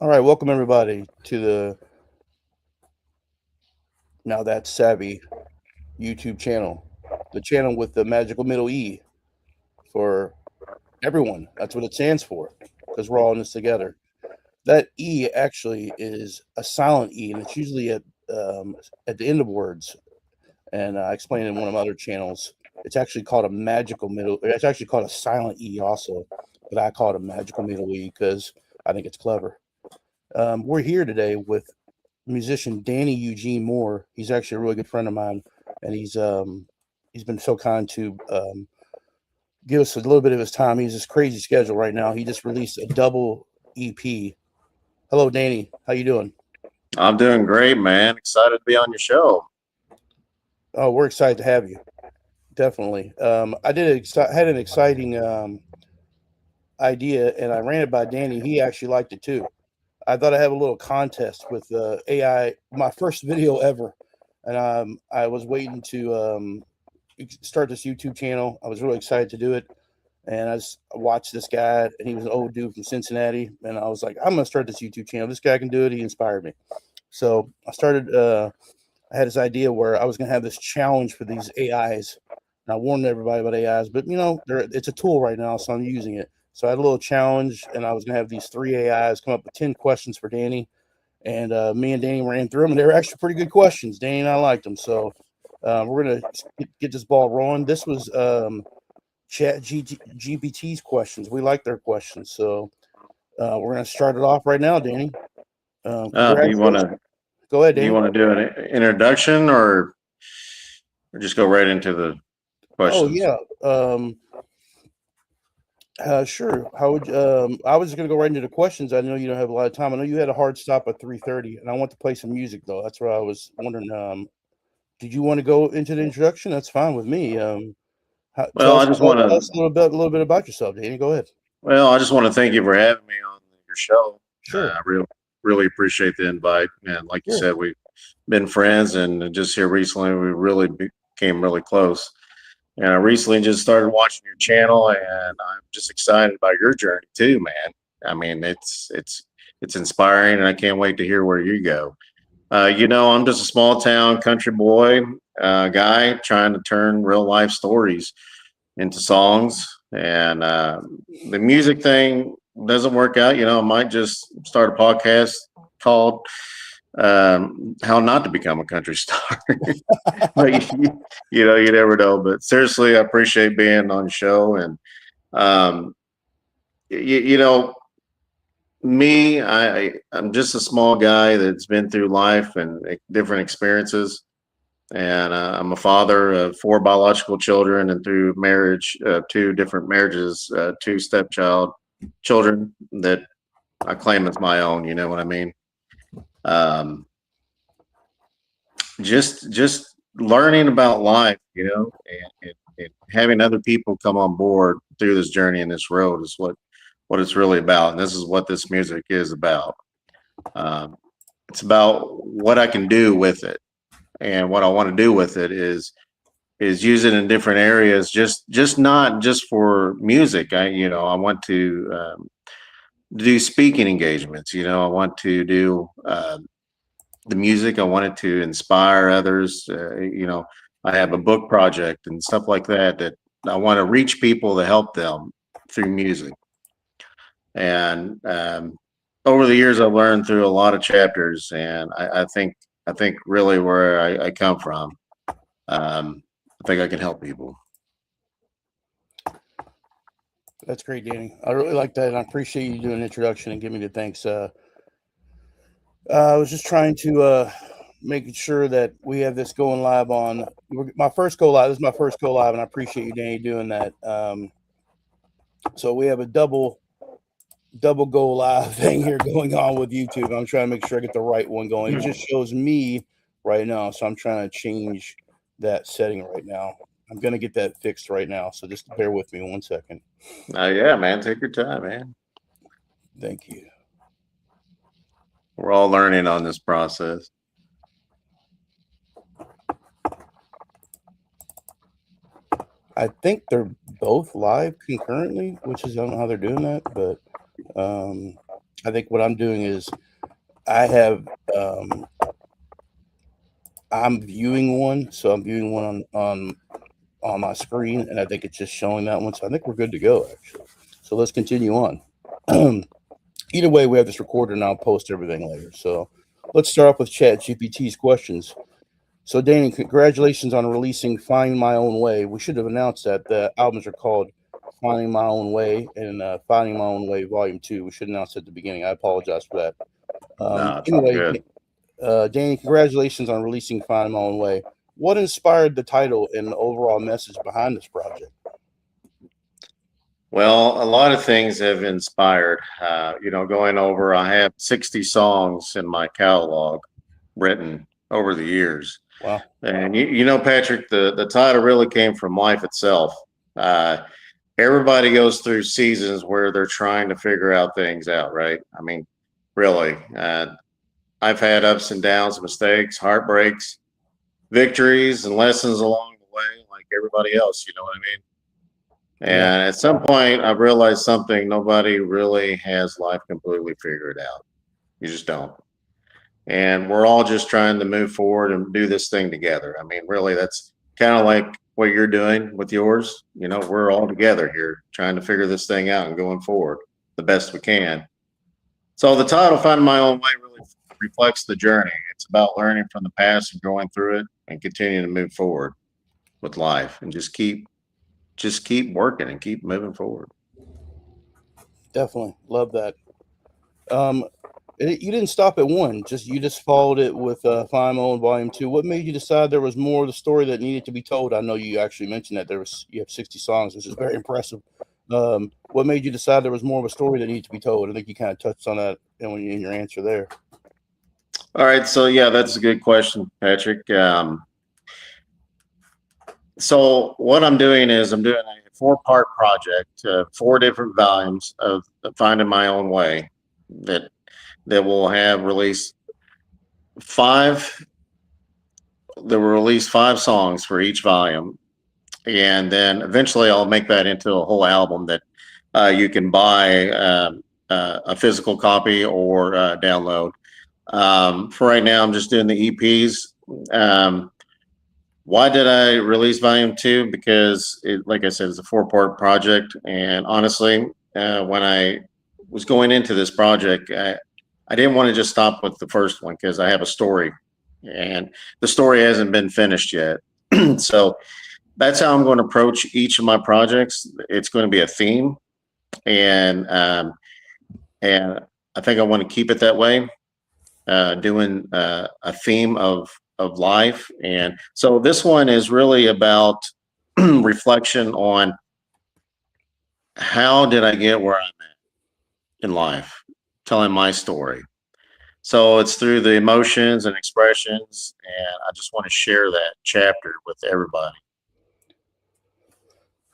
All right, welcome everybody to the Now That's Savvy YouTube channel, the channel with the magical middle E for everyone. That's what it stands for because we're all in this together. That E actually is a silent E, and it's usually at the end of words. And I explained in one of my other channels, it's actually called a magical middle. It's actually called a silent E also, but I call it a magical middle E because I think it's clever. We're here today with musician Danny Eugene Moore. He's actually a really good friend of mine, and he's been so kind to give us a little bit of his time. He's this crazy schedule right now. He just released a double EP. Hello, Danny. How you doing? I'm doing great, man. Excited to be on your show. Oh, we're excited to have you. Definitely. Had an exciting idea, and I ran it by Danny. He actually liked it too. I thought I'd have a little contest with AI, my first video ever, and I was waiting to start this YouTube channel. I was really excited to do it, and I just watched this guy, and he was an old dude from Cincinnati, and I was like, I'm gonna start this YouTube channel. This guy can do it. He inspired me, so I started. I had this idea where I was gonna have this challenge for these AIs. And I warned everybody about AIs, but it's a tool right now, so I'm using it. So I had a little challenge, and I was gonna have these three AIs come up with 10 questions for Danny, and me and Danny ran through them, and they were actually pretty good questions. Danny and I liked them, so we're gonna get this ball rolling. This was GPT's questions. We like their questions, so we're gonna start it off right now, Danny. Do you want Congratulations. to Go ahead, do you Danny. want to do an introduction or just go right into the Oh questions? yeah. Sure. How would I was just gonna go right into the questions. I know you don't have a lot of time. I know you had a hard stop at 3:30, and I want to play some music though. That's what I was wondering. Did you want to go into the introduction? That's fine with me. Well, I just want Tell us to a little bit about yourself, Danny. Go ahead. I just want to thank you for having me on your show. Sure. I really appreciate the invite. And like you Sure. said, we've been friends, and just here recently, we really became really close. And I recently just started watching your channel, and I'm just excited about your journey too, man. I mean, it's inspiring, and I can't wait to hear where you go. I'm just a small town country boy guy trying to turn real life stories into songs, and the music thing doesn't work out. I might just start a podcast called "How Not to Become a Country Star." But you never know. But seriously, I appreciate being on the show, and um, you know, me, I'm just a small guy that's been through life and different experiences. And I'm a father of four biological children, and through marriage, two different marriages, two stepchild children that I claim as my own. You know what I mean? Um, just learning about life, and having other people come on board through this journey and this road is what it's really about. And this is what this music is about. Um, it's about what I can do with it, and what I want to do with it is use it in different areas. Just not just for music. I want to do speaking engagements. I want to do the music. I wanted to inspire others. I have a book project and stuff like that I want to reach people to help them through music. And over the years, I've learned through a lot of chapters, and I think really where I come from, I think I can help people. That's great, Danny. I really like that, and I appreciate you doing an introduction and giving me the thanks. I was just trying to making sure that we have this going live on my first go live. This is my first go live, and I appreciate you, Danny, doing that. So we have a double go live thing here going on with YouTube. I'm trying to make sure I get the right one going. It just shows me right now, so I'm trying to change that setting right now. I'm gonna get that fixed right now, so just bear with me 1 second. Yeah, man, take your time, man. Thank you. We're all learning on this process. I think they're both live concurrently, which is I don't know how they're doing that, but um, I think what I'm doing is I have I'm viewing one, so I'm viewing one on my screen, and I think it's just showing that one. So I think we're good to go, actually. So let's continue on. Either way, we have this recorded, and I'll post everything later. So let's start off with Chat GPT's questions. So Danny, congratulations on releasing "Find My Own Way." We should have announced that the albums are called "Finding My Own Way" and "Finding My Own Way" Volume 2. We should announce at the beginning. I apologize for that. No, it's all Anyway, good. Danny, congratulations on releasing "Find My Own Way." What inspired the title and the overall message behind this project? Well, a lot of things have inspired. Going over, I have 60 songs in my catalog written over the years. Wow. And Patrick, the title really came from life itself. Uh, Everybody goes through seasons where they're trying to figure out things out, right? I mean, really. I've had ups and downs, mistakes, heartbreaks, victories, and lessons along the way, like everybody else. You know what I mean? Yeah. And at some point, I realized something: nobody really has life completely figured out. You just don't. And we're all just trying to move forward and do this thing together. I mean, really, that's kind of like what you're doing with yours. We're all together here trying to figure this thing out and going forward the best we can. So the title "Finding My Own Way" really reflects the journey. It's about learning from the past and going through it and continuing to move forward with life and just keep working and keep moving forward. Definitely love that. Um, you didn't stop at one; you just followed it with "Find My Own" Volume 2. What made you decide there was more of the story that needed to be told? I know you actually mentioned that you have 60 songs, which is very impressive. What made you decide there was more of a story that needed to be told? I think you kind of touched on that in your answer there. All right, so yeah, that's a good question, Patrick. So what I'm doing is I'm doing a four-part project, four different volumes of Finding My Own Way that will have released five. There will release five songs for each volume, and then eventually I'll make that into a whole album that you can buy a physical copy or download. For right now, I'm just doing the EPs. Why did I release Volume 2? Because, like I said, it's a four-part project. And honestly, when I was going into this project, I didn't want to just stop with the first one because I have a story. And the story hasn't been finished yet. So that's how I'm going to approach each of my projects. It's going to be a theme. And I think I want to keep it that way, doing a theme of life. And so this one is really about reflection on how did I get where I'm at in life, telling my story. So it's through the emotions and expressions, and I just want to share that chapter with everybody.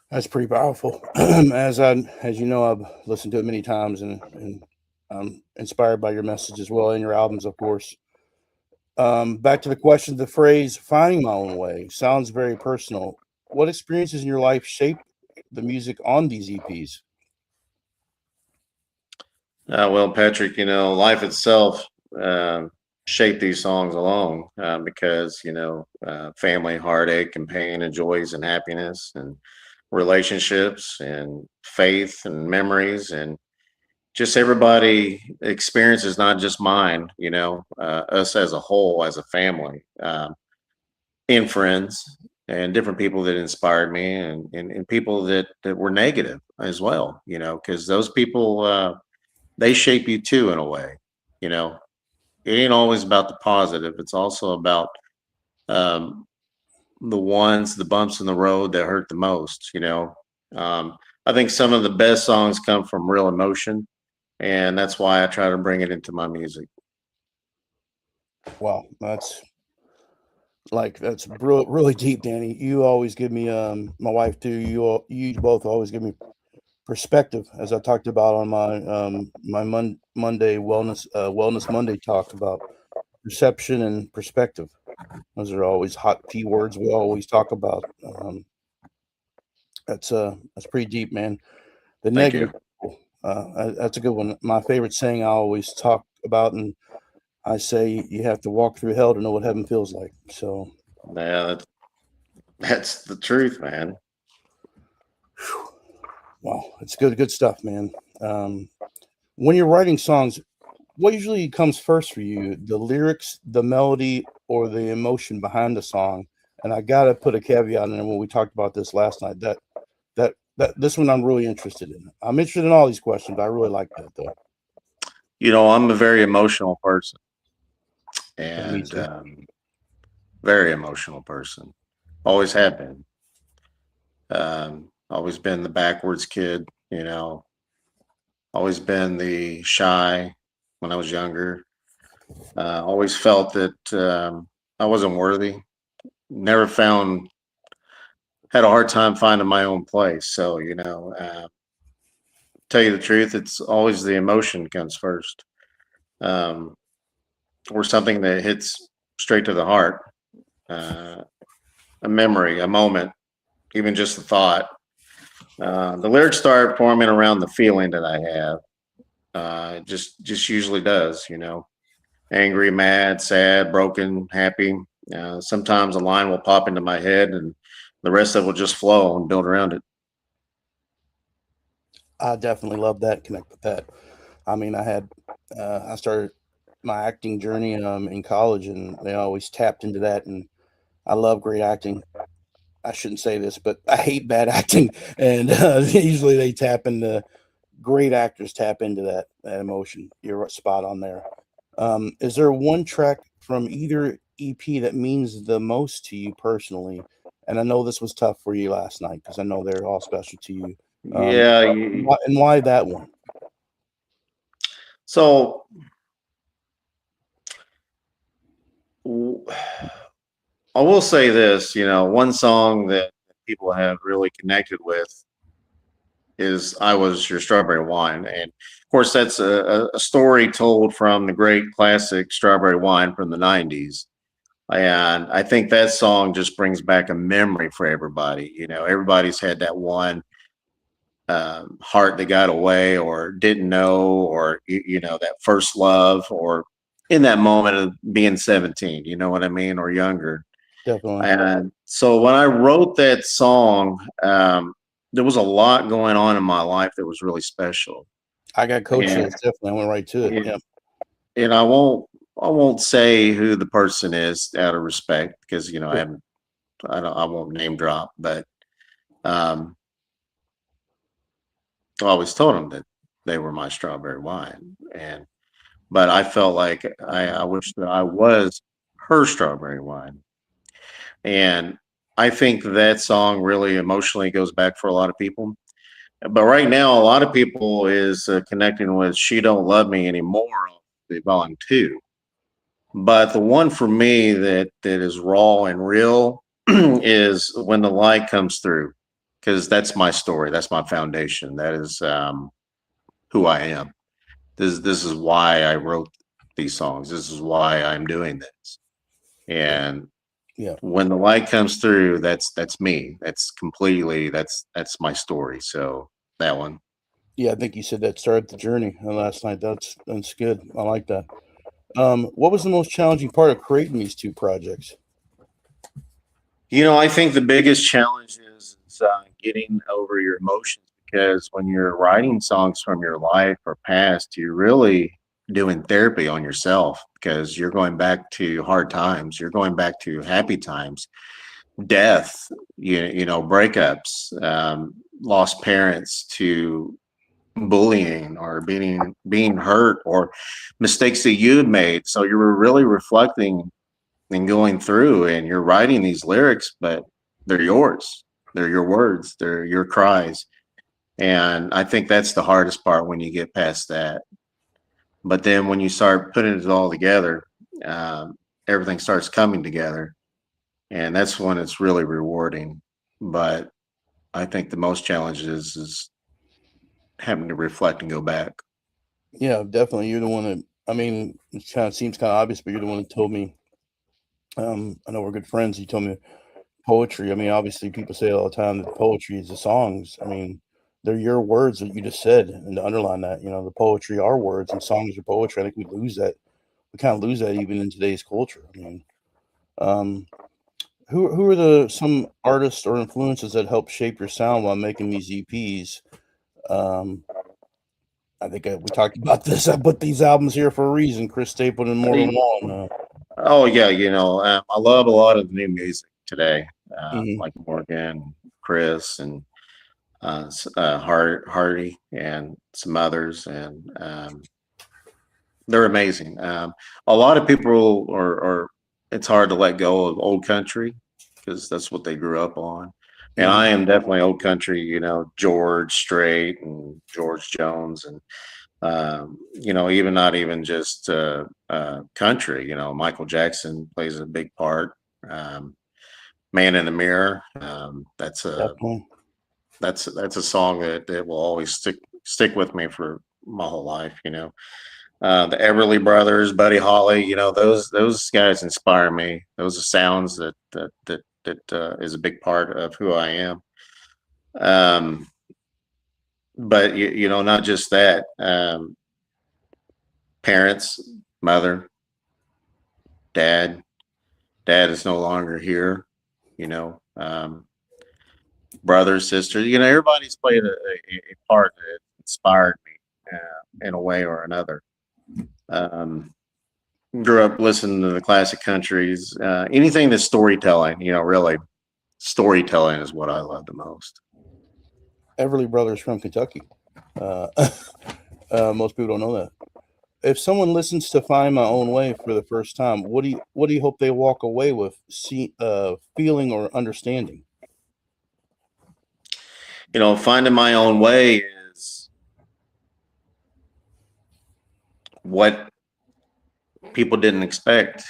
That's pretty powerful. As you know, I've listened to it many times, and I'm inspired by your message as well, and your albums, of course. Back to the question, the phrase "finding my own way" sounds very personal. What experiences in your life shape the music on these EPs? Well, Patrick, life itself shaped these songs along because, family, heartache, and pain, and joys, and happiness, and relationships, and faith, and memories, and just everybody experiences, not just mine, us as a whole, as a family, and friends, and different people that inspired me, and people that were negative as well, because those people, they shape you too in a way. You know, it ain't always about the positive. It's also about um, the bumps in the road that hurt the most. I think some of the best songs come from real emotion, and that's why I try to bring it into my music. Wow, that's really deep, Danny. You always give me my wife too. You both always give me perspective, as I talked about on my Monday wellness Monday talk about perception and perspective. Those are always hot key words we always talk about. That's pretty deep, man. The Thank negative you. That's a good one. My favorite saying I always talk about, and I say you have to walk through hell to know what heaven feels like. So, Yeah, that's the truth, man. wow, it's good stuff, man. Um, when you're writing songs, what usually comes first for you? The lyrics, the melody, or the emotion behind the song? And I gotta put a caveat in there when we talked about this last night. That this one I'm really interested in. I'm interested in all these questions, but I really like that though. I'm a very emotional person, Yeah, me and too. very emotional person. Always have been. Always been the backwards kid. Always been the shy when I was younger. Always felt that I wasn't worthy. Never found Had a hard time finding my own place. So tell you the truth, it's always the emotion comes first, um, or something that hits straight to the heart. Uh, a memory, a moment, even just a thought. The lyrics start forming around the feeling that I have. Just usually does. Angry, mad, sad, broken, happy. Sometimes a line will pop into my head, and the rest of it will just flow and build around it. I definitely love that. Connect with that. I mean, I started my acting journey in college, and they always tapped into that. And I love great acting. I shouldn't say this, but I hate bad acting, and usually they tap into great actors tap into that emotion. You're spot on there. Is there one track from either EP that means the most to you personally? And I know this was tough for you last night because I know they're all special to you. Um, Yeah. and why that one? So I will say this, one song that people have really connected with is "I Was Your Strawberry Wine," and of course that's a story told from the great classic "Strawberry Wine" from the '90s. And I think that song just brings back a memory for everybody. Everybody's had that one heart that got away or didn't know, or that first love, or in that moment of being 17. You know what I mean, or younger. Definitely. And so when I wrote that song, there was a lot going on in my life that was really special. I got coach And this. Definitely. I went right to it. and Yeah. and I won't say who the person is out of respect, because I Sure. haven't I won't name drop, but um, I always told them that they were my strawberry wine, but I felt like I wish that I was her strawberry wine. And I think that song really emotionally goes back for a lot of people. But right now, a lot of people is connecting with "She Don't Love Me Anymore" off the Volume 2. But the one for me that is raw and real is "When the Light Comes Through," because that's my story. That's my foundation. That is who I am. This is why I wrote these songs. This is why I'm doing this. And Yeah. when the light comes through, that's me. That's my story. So that one. Yeah. I think you said that started the journey last night. That's good. I like that. What was the most challenging part of creating these two projects? I think the biggest challenge is getting over your emotions, because when you're writing songs from your life or past, you're really doing therapy on yourself, because you're going back to hard times, you're going back to happy times, death, breakups, lost parents, to bullying or being hurt, or mistakes that you had made. So you were really reflecting and going through, and you're writing these lyrics, but they're yours. They're your words. They're your cries. And I think that's the hardest part, when you get past that. But then when you start putting it all together, um, everything starts coming together. And that's when it's really rewarding. But I think the most challenge is having to reflect and go back. Yeah, definitely. You're the one that, I mean, it kind of seems kind of obvious, but you're the one that told me. I know we're good friends. You told me poetry. I mean, obviously, people say it all the time that poetry is the songs. I mean, they're your words that you just said, and to underline that, the poetry are words and songs are poetry. I think we lose that. We kind of lose that even in today's culture. I mean, um, who are some artists or influences that help shape your sound while making these EPs? Um, I think we talked about this. I put these albums here for a reason. Chris Stapleton and Morgan Wallen. Oh yeah, I love a lot of the new music today, Mhm. like Morgan, Chris, and Hardy, and some others, and they're amazing. A lot of people are. It's hard to let go of old country because that's what they grew up on, and Mhm. I am definitely old country. George Strait and George Jones, and even not even just country. Michael Jackson plays a big part. Um, Man in the Mirror. Definitely. That's a song that will always stick with me for my whole life. The Everly Brothers, Buddy Holly. Those guys inspire me. Those are sounds that is a big part of who I am. Um, but not just that. Parents, mother, dad. Dad is no longer here. You know, um, Brothers, sisters. Everybody's played a part that inspired me in a way or another. Um, Grew up listening to the classic countries. Anything that's storytelling. Really, storytelling is what I love the most. Everly Brothers from Kentucky. Uh, most people don't know that. If someone listens to "Find My Own Way" for the first time, what do you hope they walk away with, feeling or understanding? Finding my own way is what people didn't expect.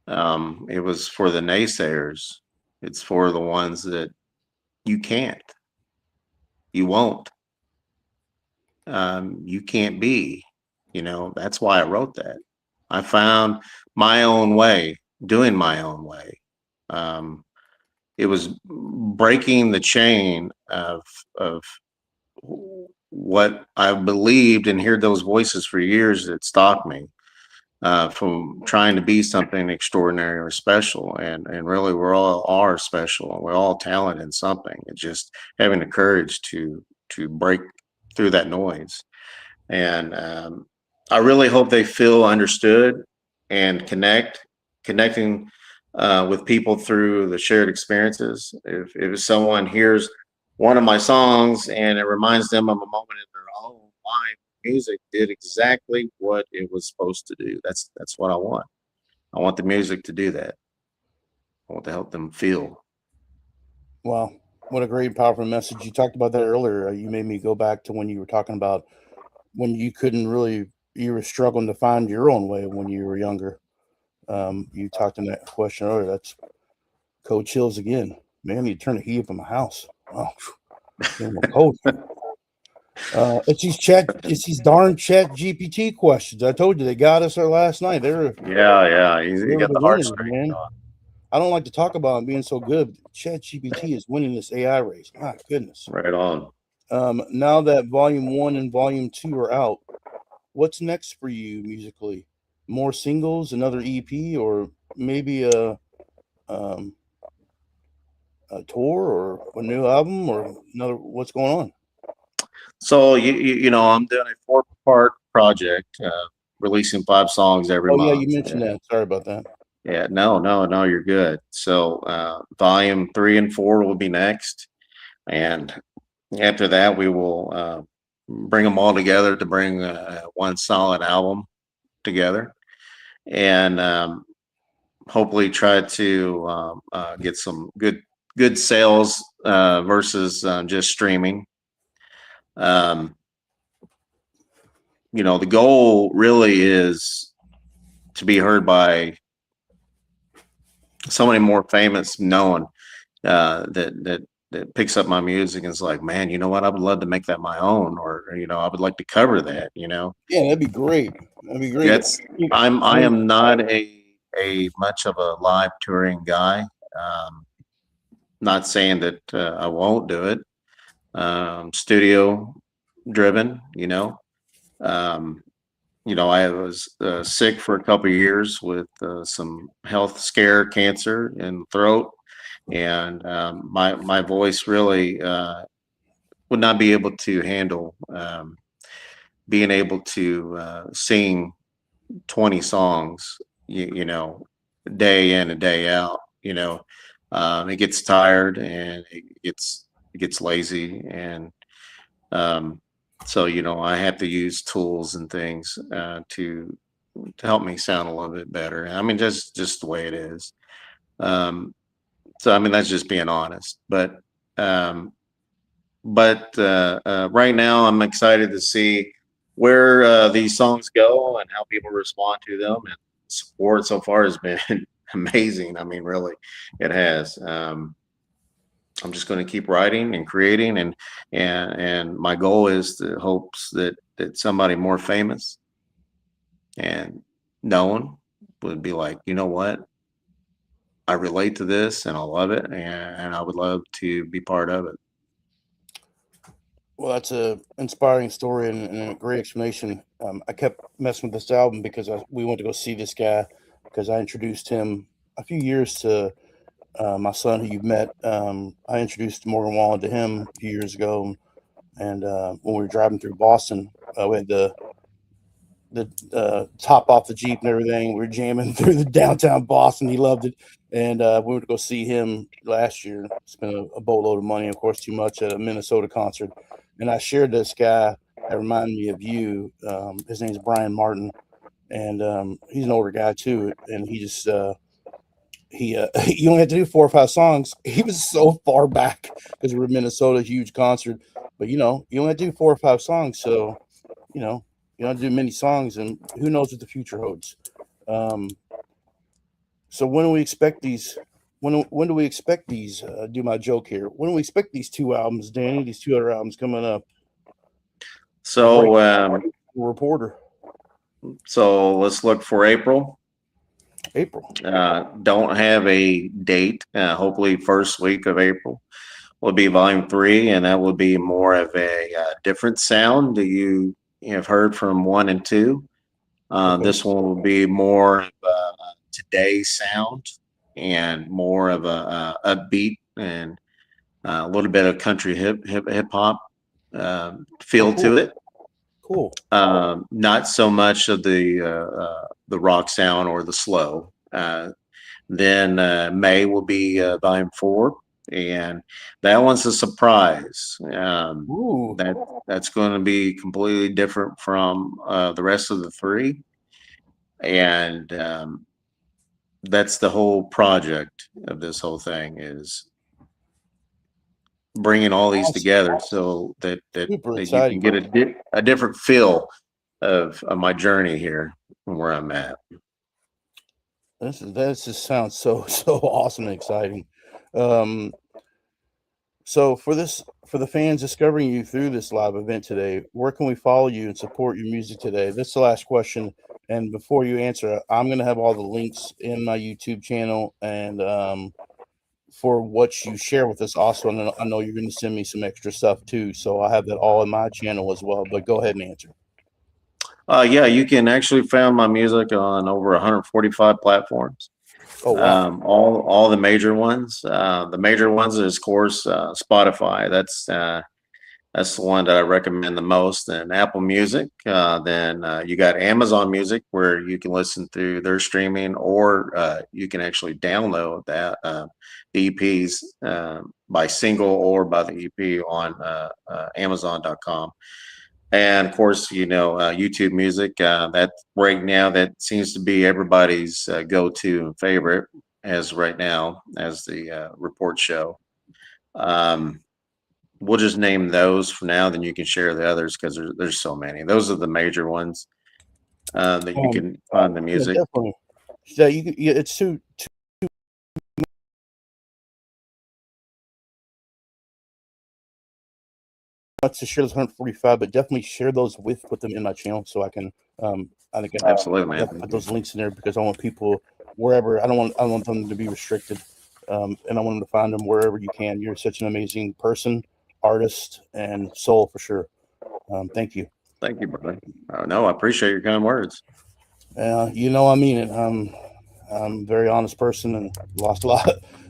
It was for the naysayers. It's for the ones that you can't, you won't, you can't be. That's why I wrote that. I found my own way, doing my own way. Um, it was breaking the chain of what I believed and heard those voices for years that stopped me from trying to be something extraordinary or special. And really, we're all are special. We're all talented in something. It's just having the courage to break through that noise. And I really hope they feel understood and connecting with people through the shared experiences. If someone hears one of my songs and it reminds them of a moment in their own life, music did exactly what it was supposed to do. That's what I want. I want the music to do that. I want to help them feel. Wow, what a great, powerful message! You talked about that earlier. You made me go back to when you were talking about when you couldn't really, you were struggling to find your own way when you were younger. You talked in that question earlier. That's Coach Hills again. Man, I need to turn the heat up in my house. Oh, getting a little cold. It's these darn Chat GPT questions. I told you they got us there last night. Yeah. You They're got the the winners, heartstrings man. on. I don't like to talk about them being so good. Chat GPT is winning this AI race. My goodness. Right on. Now that Volume 1 and Volume 2 are out, what's next for you musically? More singles, another EP, or maybe um, a tour or a new album or another? What's going on? So I'm doing a 4-part project, releasing 5 songs every Oh yeah, you month. mentioned that. Sorry about that. Yeah, no, you're good. So volume 3 and 4 will be next, and after that we will bring them all together to bring one solid album together, and hopefully try to get some good sales versus just streaming. Um, the goal really is to be heard by somebody more famous, known that picks up my music and is like, man, you know what? I would love to make that my own, or I would like to cover that. Yeah, that'd be great. That'd be great. That's I am not a much of a live touring guy. Not saying that I won't do it, studio driven. Um, I was sick for a couple of years with some health scare, cancer in the throat, and my voice really would not be able to handle being able to sing 20 songs, day in and day out. It gets tired and it gets lazy, and um, so I have to use tools and things to help me sound a little bit better. I mean, just the way it is. Um, so I mean, that's just being honest. Um, but right now, I'm excited to see where these songs go and how people respond to them. And support so far has been amazing. I mean, really, it has. I'm just going to keep writing and creating, and my goal is the hopes that somebody more famous and known would be like, you know what, I relate to this and I love it, and I would love to be part of it. Well, that's a inspiring story and a great explanation. I kept messing with this album because we went to go see this guy because I introduced him a few years to my son who you've met. I introduced Morgan Wallen to him a few years ago, and when we were driving through Boston, we had the top off the Jeep and everything. We were jamming through the downtown Boston. He loved it. And we went to go see him last year. Spent a boatload of money, of course, too much at a Minnesota concert. And I shared this guy that reminded me of you. His name's Brian Martin, and he's an older guy too. And he just you only had to do 4 or 5 songs. He was so far back because we're in Minnesota, huge concert. But you only have to do 4 or 5 songs, so you know you don't have to do many songs, and who knows what the future holds. Um, so when do we expect these? When do we expect these? Do my joke here. When do we expect these 2 albums, Danny? These 2 other albums coming up. Right, So reporter. so let's look for April. April. Don't have a date. Hopefully, first week of April will be Volume 3, and that will be more of a different sound that you have heard from 1 and 2. Okay. This one will be more of a today's sound and more of a upbeat and a little bit of country hip hop Oh, feel to cool. it. Cool. Not so much of the rock sound or the slow. Then May will be Volume 4, and that one's a surprise. Ooh. That's going to be completely different from the rest of the 3, and that's the whole project of this whole thing, is bringing all these Awesome. together so Super that you can exciting. get a different feel of my journey here and where I'm at. This just sounds so awesome and exciting. Um, so for the fans discovering you through this live event today, where can we follow you and support your music today? This is the last question, and before you answer, I'm going to have all the links in my YouTube channel and for what you share with us. Also, and I know you're going to send me some extra stuff too, so I'll have that all in my channel as well. But go ahead and answer. Yeah, you can actually find my music on over 145 platforms. Oh wow. All the major ones. The major ones is, of course, Spotify. That's the one that I recommend the most. And Apple Music. Then you got Amazon Music, where you can listen through their streaming, or you can actually download the EPs by single or by the EP on Amazon.com. And of course, YouTube Music. That right now, that seems to be everybody's go-to and favorite as right now as the report show. Um, we'll just name those for now. Then you can share the others, because there's so many. Those are the major ones that you can find the Yeah, music. definitely. Yeah, it's too much to share those 145, but definitely share those put them in my channel so I can I think I Absolutely, have man. put those links in there because I want people wherever. I don't want them to be restricted, and I want them to find them wherever you can. You're such an amazing person, artist and soul for sure. Thank you. Thank you, brother. No, I appreciate your kind words. I mean it. I'm a very honest person and lost a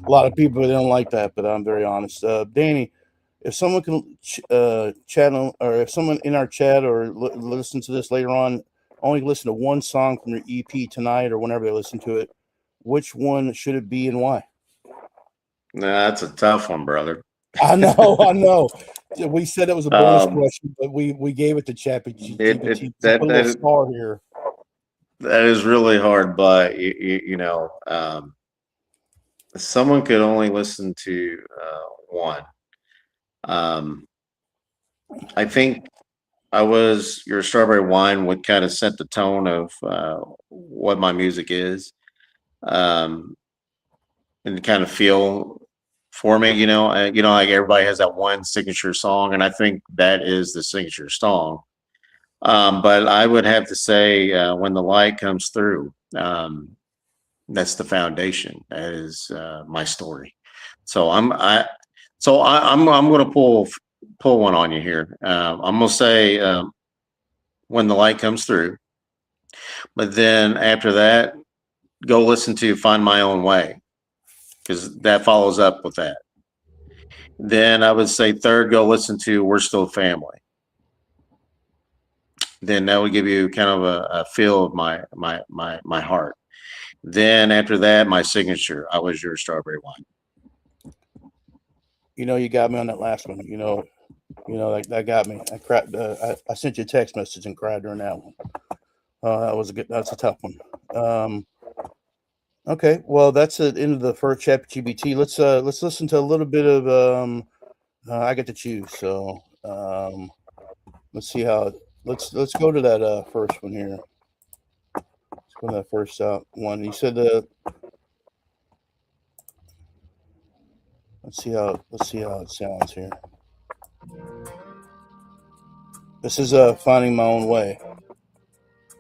lot of people that don't like that, but I'm very honest. Danny, if someone can channel, or if someone in our chat or listen to this later on, only listen to one song from your EP tonight or whenever they listen to it, which one should it be and why? Nah, that's a tough one, brother. I know, I know. We said it was a bonus Um, question, but we gave it to it ChatGPT. Put that a little star here. that is really hard, but someone could only listen to one. Um, I think I was your strawberry wine would kind of set the tone of what my music is, um, and kind of feel for me. Like everybody has that one signature song, and I think that is the signature song. But I would have to say, when the light comes through, that's the foundation. That is my story. So I'm going to pull one on you here. I'm going to say, when the light comes through, but then after that, go listen to Find My Own Way, because that follows up with that. Then I would say third, go listen to We're Still Family. Then that would give you kind of a feel of my heart. Then after that, my signature, I Was Your Strawberry Wine. You got me on that last one. That got me. I cried. I sent you a text message and cried during that one. That's a tough one. Okay, well, that's the end of the first chapter GBT. Let's listen to a little bit of I get to choose. So let's see how. Let's go to that first one here. Let's go to that first one. You said let's see how it sounds here. This is Finding My Own Way.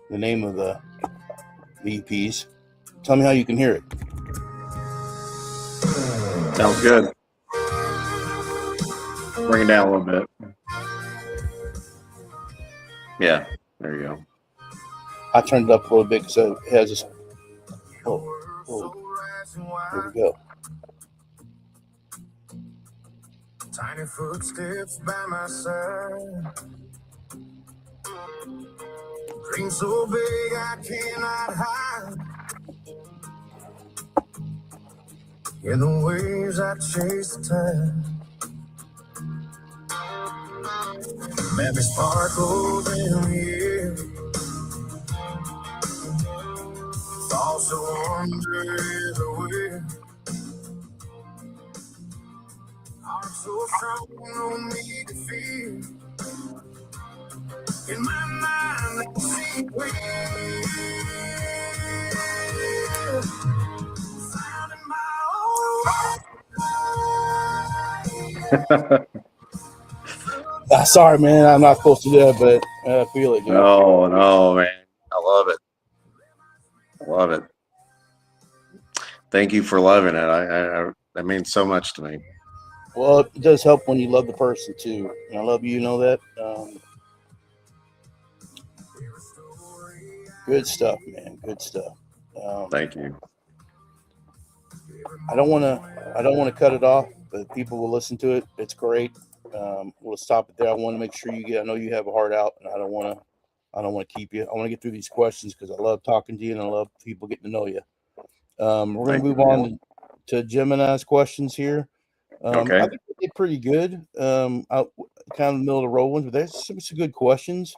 The name of the EPs. Tell me how you can hear it. Sounds good. Bring it down a little bit. Yeah, there you go. I turned it up a little bit because it has this. Oh, here we go. Tiny footsteps by my side. Dream so big I cannot hide. In the waves I chase the tide. Memory sparkles in the air. Thoughts of wonder everywhere. Heart so strong, no need to fear. In my mind, I see where. Finding my own. Sorry, man. I'm not supposed to do that, but I feel it, dude. No, man. I love it. I love it. Thank you for loving it. That means so much to me. Well, it does help when you love the person too. And I love you, know that. Good stuff, man. Good stuff. Thank you. I don't want to cut it off, but people will listen to it. It's great. We'll stop it there. I want to make sure you get. I know you have a heart out, and I don't want to keep you. I want to get through these questions because I love talking to you and I love people getting to know you. We're going to move on to Gemini's questions here. Okay. I think they did pretty good. Kind of middle of the road ones, but there's some good questions.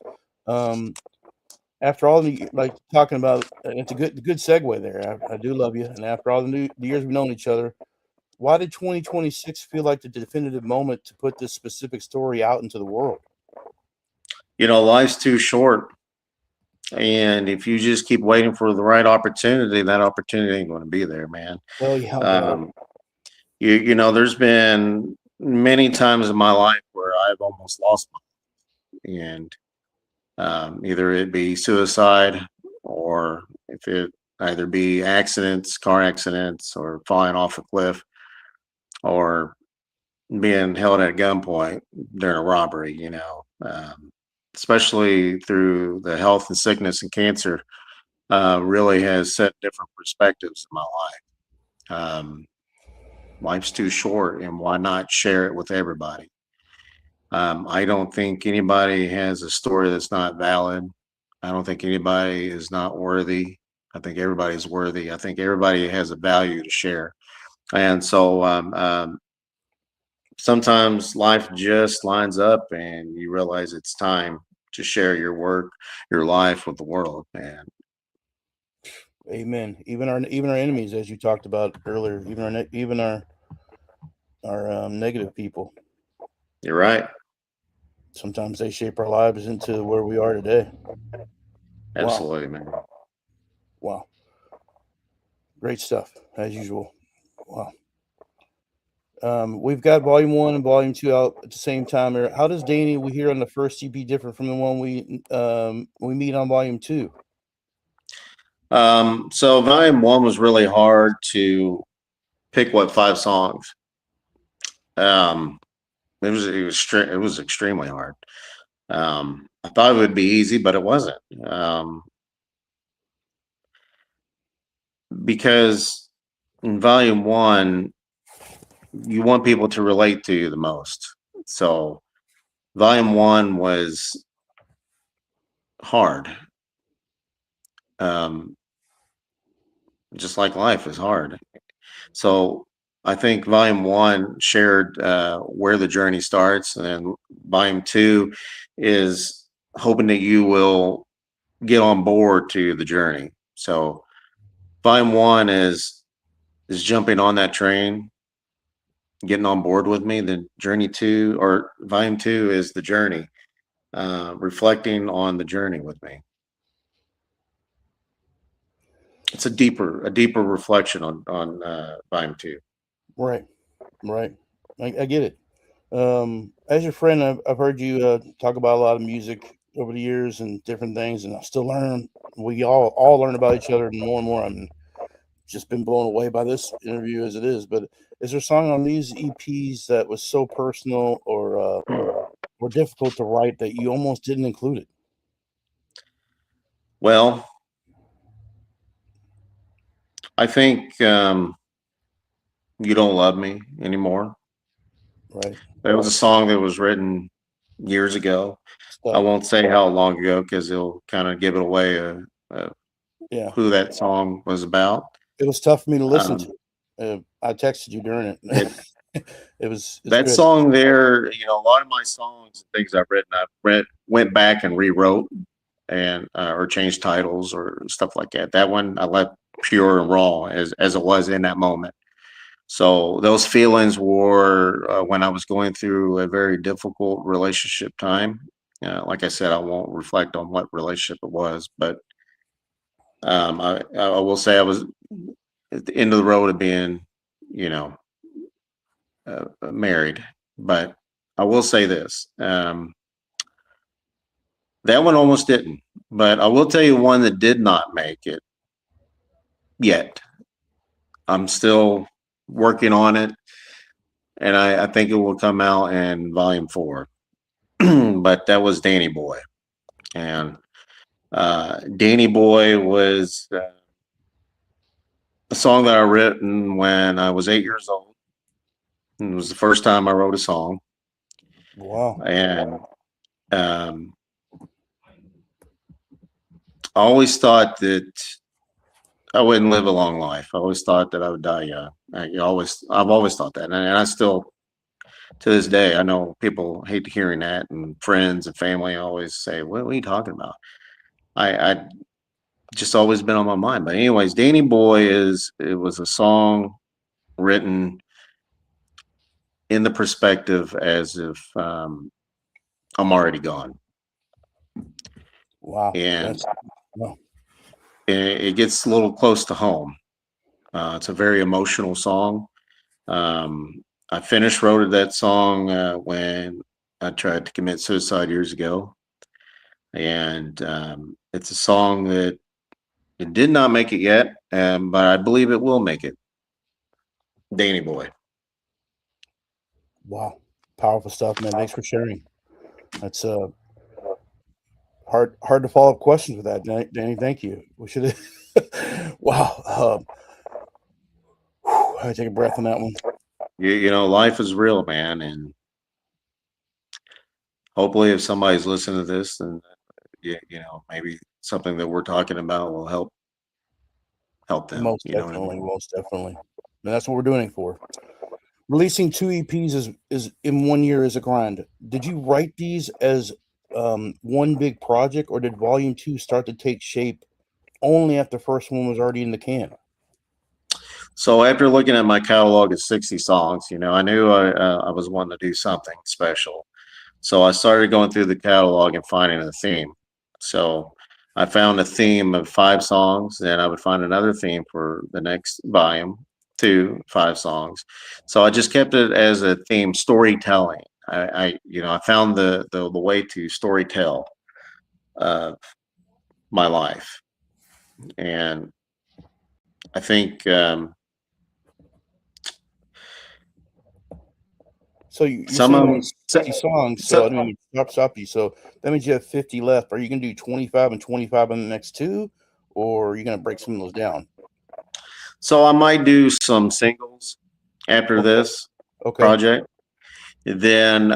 After all the talking about, it's a good segue there. I do love you, and after all the years we've known each other, why did 2026 feel like the definitive moment to put this specific story out into the world? Life's too short. And if you just keep waiting for the right opportunity, that opportunity ain't going to be there, man. Well, yeah. There's been many times in my life where I've almost lost my life. And either it be suicide, or if it either be accidents, car accidents, or falling off a cliff, or being held at gunpoint during a robbery, especially through the health and sickness and cancer, really has set different perspectives in my life. Life's too short, and why not share it with everybody? I don't think anybody has a story that's not valid. I don't think anybody is not worthy. I think everybody's worthy. I think everybody has a value to share. And so sometimes life just lines up and you realize it's time to share your work, your life with the world. And Amen. Even our enemies, as you talked about earlier, even our negative people. you're right. Sometimes they shape our lives into where we are today. Wow, Absolutely, man. wow, great stuff as usual. Wow. We've got volume one and volume two out at the same time. How does Danny we hear on the first EP differ from the one we meet on volume two? So volume one was really hard to pick what 5 songs. Um, it was extremely hard. I thought it would be easy, but it wasn't. Because in volume one, you want people to relate to you the most. So volume one was hard. Um, just like life is hard. So I think volume one shared where the journey starts, and then volume two is hoping that you will get on board to the journey. So volume one is jumping on that train, getting on board with me. The journey two or volume two is the journey, reflecting on the journey with me. It's a deeper reflection on volume two. Right, right. I get it. As your friend, I've heard you talk about a lot of music over the years and different things, and I still learn. We all learn about each other more and more. I'm just been blown away by this interview as it is. But is there a song on these EPs that was so personal or difficult to write that you almost didn't include it? Well, I think You Don't Love Me Anymore. Right. That was a song that was written years ago. I Stuck. won't say how long ago because it'll kind of give it away Yeah. who that song was about. It was tough for me to listen Um, to. I texted you during it. it, It's that good. song there, a lot of my songs and things went back and rewrote and or changed titles or stuff like that. That one I left pure and raw as it was in that moment. So those feelings were when I was going through a very difficult relationship time. Like I said, I won't reflect on what relationship it was, but I will say I was at the end of the road of being, you know, married. But I will say this: that one almost didn't. But I will tell you one that did not make it yet. I'm still working on it, and I think it will come out in volume four. But that was Danny Boy, and Danny Boy was a song that I written when I was 8 years old. It was the first time I wrote a song, Wow. and um, I always thought that I wouldn't live a long life. I always thought that I would die young. I've always thought that, and I still, to this day, I know people hate hearing that, and friends and family always say, "What are you talking about?" I just always been on my mind. But anyways, Danny Boy it was a song written in the perspective as if I'm already gone, Wow. and That's wow. it gets a little close to home. It's a very emotional song. I finished wrote that song when I tried to commit suicide years ago, and it's a song that it did not make it yet, but I believe it will make it. Danny Boy. Wow, powerful stuff, man. Thanks for sharing. That's hard to follow up questions with that, Danny. Thank you. We should have. Wow. I take a breath on that one. You know, life is real, man, and hopefully, if somebody's listening to this, then you know, maybe something that we're talking about will help them. Most You know what I definitely, mean? most definitely. And that's what we're doing it for. Releasing two EPs is in 1 year is a grind. Did you write these as one big project, or did Volume Two start to take shape only after the first one was already in the can? So after looking at my catalog of 60 songs, you know, I knew I was wanting to do something special. So I started going through the catalog and finding a theme. So I found a theme of 5 songs, and I would find another theme for the next volume, 5 songs. So I just kept it as a theme, storytelling. You know, I found the way to storytell uh, my life, and I think So you're some saying of you them. wrote 60 songs. So I So, mean, stop you. So that means you have 50 left. Are you going to do 25 and 25 on the next two, or are you going to break some of those down? so I might do some singles after Okay. this Okay. project. Then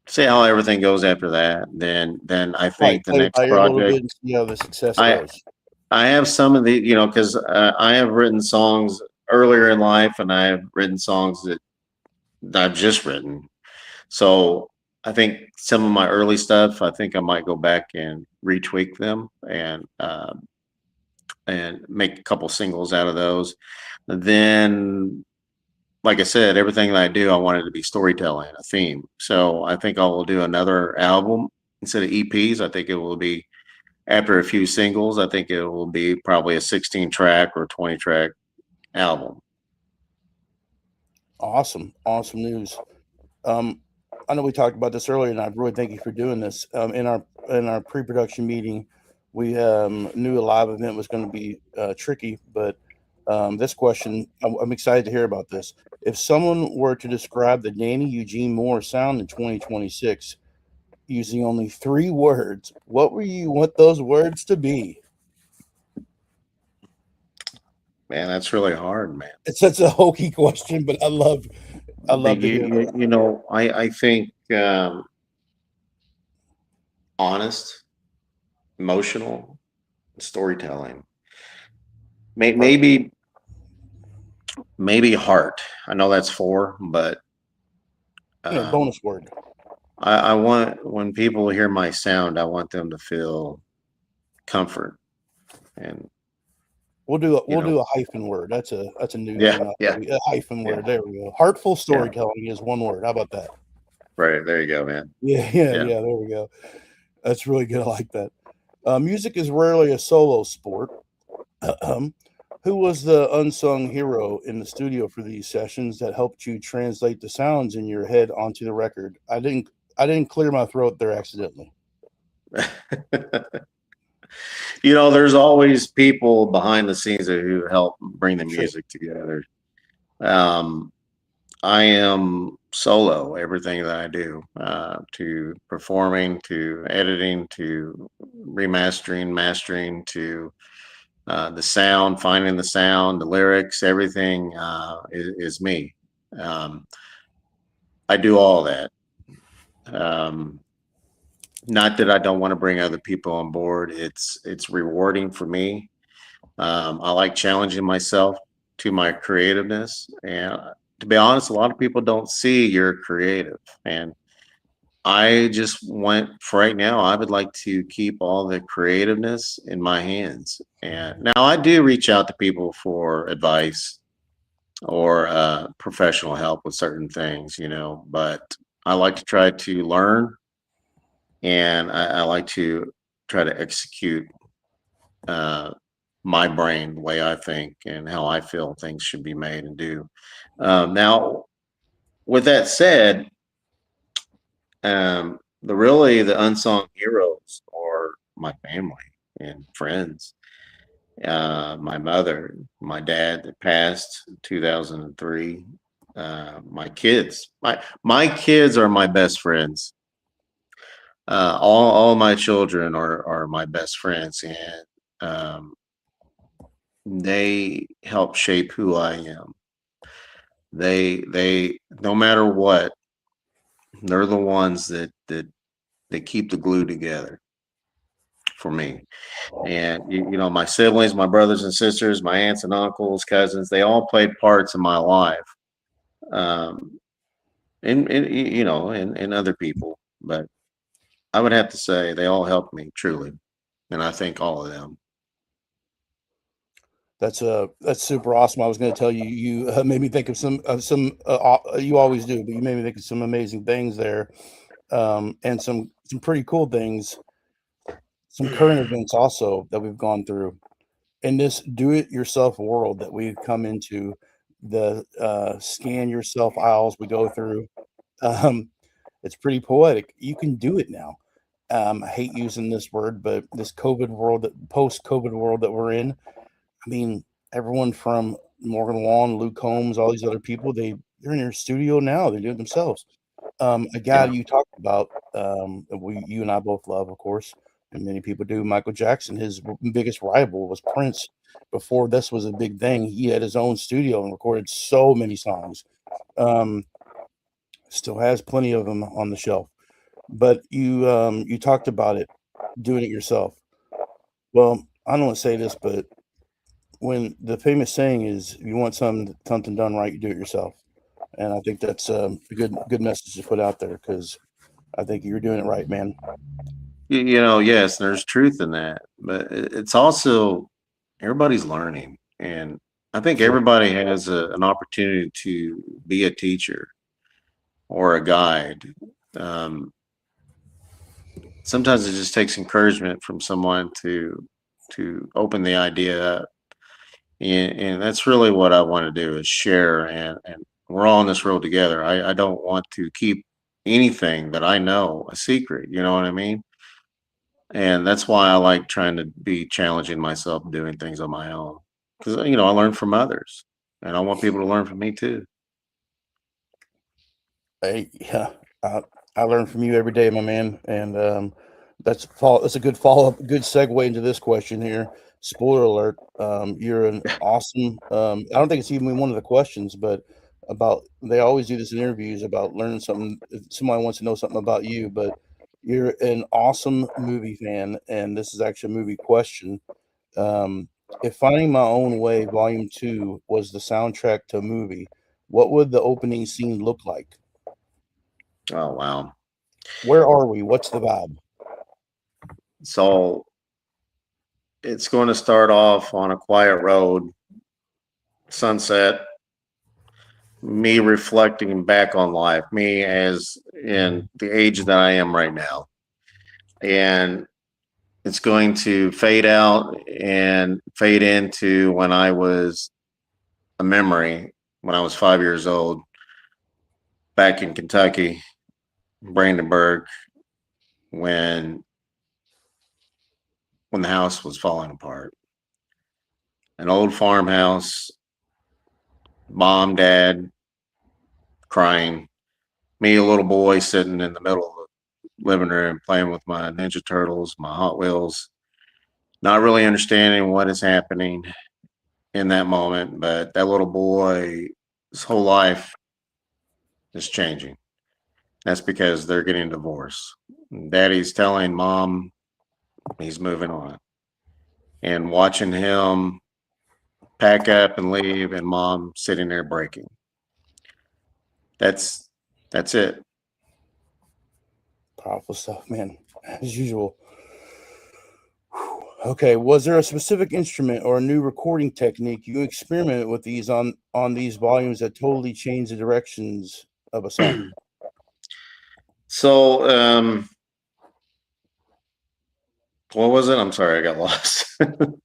see how everything goes after that. Then I Right. think the Play it next by ear a little project bit and see how the success I goes. I have some of the, you know, because I have written songs earlier in life, and I have written songs that I've just written. So I think some of my early stuff, I think I might go back and retweak them and make a couple singles out of those. Then, like I said, everything that I do, I want it to be storytelling, a theme. So I think I will do another album instead of EPs. I think it will be after a few singles. I think it will be probably a 16 track or 20 track album. Awesome. Awesome news. Um, I know we talked about this earlier, and I really thank you for doing this. In our pre-production meeting, we knew a live event was going to be tricky, but this question, I'm excited to hear about this. If someone were to describe the Danny Eugene Moore sound in 2026 using only 3 words, what were you want those words to be? Man, that's really hard, man. It's such a hokey question, but I love to hear it. You know, I think honest, emotional, storytelling. Maybe maybe heart. I know that's 4, but Yeah, um, bonus word. I want when people hear my sound, I want them to feel comfort and you We'll know, do a hyphen word. That's a new yeah, thing. yeah, A hyphen yeah, word. There we go. Heartful yeah. storytelling is one word. How about that? Right there, you go, man. Yeah, yeah, Yeah. yeah. There we go. That's really good. I like that. Music is rarely a solo sport. Who was the unsung hero in the studio for these sessions that helped you translate the sounds in your head onto the record? I didn't clear my throat there accidentally. You know, there's always people behind the scenes who help bring the Sure. music together. Um, I am solo everything that I do, to performing, to editing, to remastering, mastering, to the sound, finding the sound, the lyrics, everything is me. Um, I do all that. Um, Not that I don't want to bring other people on board. It's rewarding for me. I like challenging myself to my creativeness, and to be honest, a lot of people don't see you're creative, and I just want for right now. I would like to keep all the creativeness in my hands. And now I do reach out to people for advice or professional help with certain things, you know. But I like to try to learn, and I like to try to execute uh, my brain the way I think and how I feel things should be made and do. Now, with that said, the unsung heroes are my family and friends. My mother, my dad that passed in 2003. My kids. My kids are my best friends. All my children are my best friends, and they help shape who I am. They no matter what, they're the ones that keep the glue together for me. And you know, my siblings, my brothers and sisters, my aunts and uncles, cousins, they all played parts in my life. Um, and you know, and other people, but I would have to say they all helped me truly, and I thank all of them. That's super awesome. I was going to tell you, you made me think of some. You always do, but you made me think of some amazing things there, and some pretty cool things, some current events also that we've gone through in this do-it-yourself world that we've come into. The scan yourself aisles we go through. Um, it's pretty poetic. You can do it now. I hate using this word, but this COVID world, that post-COVID world that we're in. I mean, everyone from Morgan Wallen, Luke Combs, all these other people, they're in their studio now. They do it themselves. A guy Yeah, you talked about, you and I both love, of course, and many people do. Michael Jackson, his biggest rival was Prince. Before this was a big thing, he had his own studio and recorded so many songs. Um, Still has plenty of them on the shelf. But you talked about it, doing it yourself. Well, I don't want to say this, but when the famous saying is, if you want something done right, you do it yourself. And I think that's a good message to put out there because I think you're doing it right, man. you know, yes, there's truth in that, but it's also everybody's learning, and I think Sure. everybody has an opportunity to be a teacher or a guide. Um, Sometimes it just takes encouragement from someone to open the idea up, and that's really what I want to do is share, and we're all on this road together. I don't want to keep anything that I know a secret. You know what I mean? And that's why I like trying to be challenging myself, doing things on my own, because you know I learn from others, and I want people to learn from me too. Yeah, I, I learn from you every day, my man, and that's a good follow up, good segue into this question here. Spoiler alert: you're an awesome. I don't think it's even one of the questions, but about they always do this in interviews about learning something. If somebody wants to know something about you, but you're an awesome movie fan, and this is actually a movie question. Um, if Finding My Own Way Volume 2 was the soundtrack to a movie, what would the opening scene look like? Oh wow! Where are we? What's the vibe? So it's going to start off on a quiet road, sunset, me reflecting back on life, me as in the age that I am right now, and it's going to fade out and fade into when I was a memory when I was 5 years old back in Kentucky, Brandenburg, when when the house was falling apart. An old farmhouse, mom, dad crying, me, a little boy sitting in the middle of the living room playing with my Ninja Turtles, my Hot Wheels, not really understanding what is happening in that moment, but that little boy, his whole life is changing. That's because they're getting divorced. Daddy's telling mom he's moving on, and watching him pack up and leave, and mom sitting there breaking. That's that's it. Powerful stuff, man. As usual. Okay, was there a specific instrument or a new recording technique you experimented with these on these volumes that totally changed the directions of a song? So, what was it? I'm sorry, I got lost.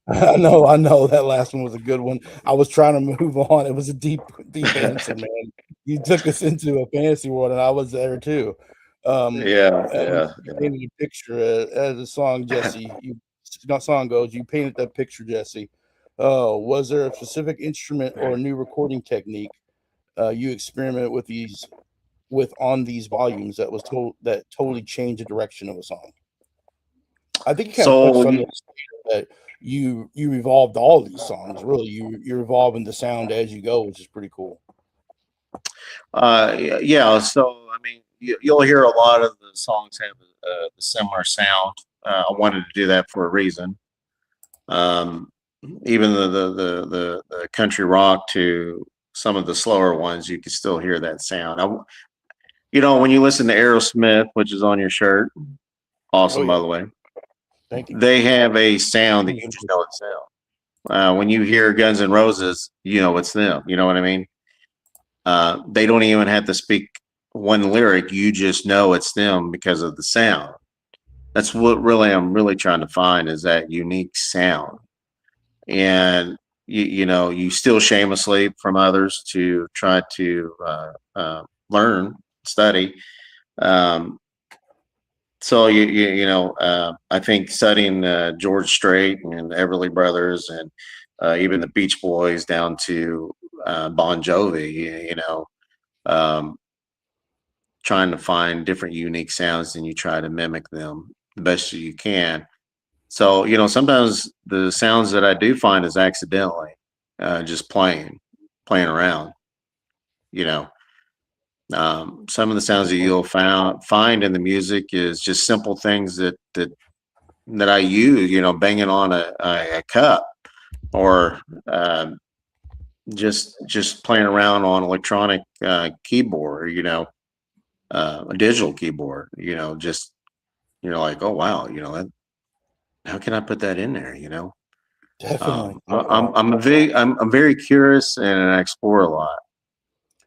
I know that last one was a good one. I was trying to move on. It was a deep answer, man. You took us into a fantasy world, and I was there too. Yeah, You painted a picture as the song Jesse. You not song goes. You painted that picture, Jesse. Oh, was there a specific instrument or a new recording technique you experimented with these with on these volumes that totally changed the direction of a song. I think you kind of touched So on this that you evolved all these songs. Really, you're evolving the sound as you go, which is pretty cool. yeah, so I mean, you'll hear a lot of the songs have a similar sound. I wanted to do that for a reason. Um, Even the country rock to some of the slower ones, you can still hear that sound. When you listen to Aerosmith, which is on your shirt, Oh awesome by yeah, the way, thank you. they have a sound that you just know it's them. When you hear Guns N' Roses, you know it's them. You know what I mean? They don't even have to speak one lyric. You just know it's them because of the sound. That's what really I'm really trying to find is that unique sound. And you steal shamelessly from others to try to learn, study. Um, I think studying George Strait and Everly Brothers and even the Beach Boys down to Bon Jovi, um, trying to find different unique sounds and you try to mimic them the best you can. So, sometimes the sounds that I do find is accidentally just playing around, you know. Some of the sounds that you'll find in the music is just simple things that I use, banging on a cup or just playing around on electronic keyboard, a digital keyboard, just like, oh wow, how can I put that in there, Definitely, I'm very curious and I explore a lot.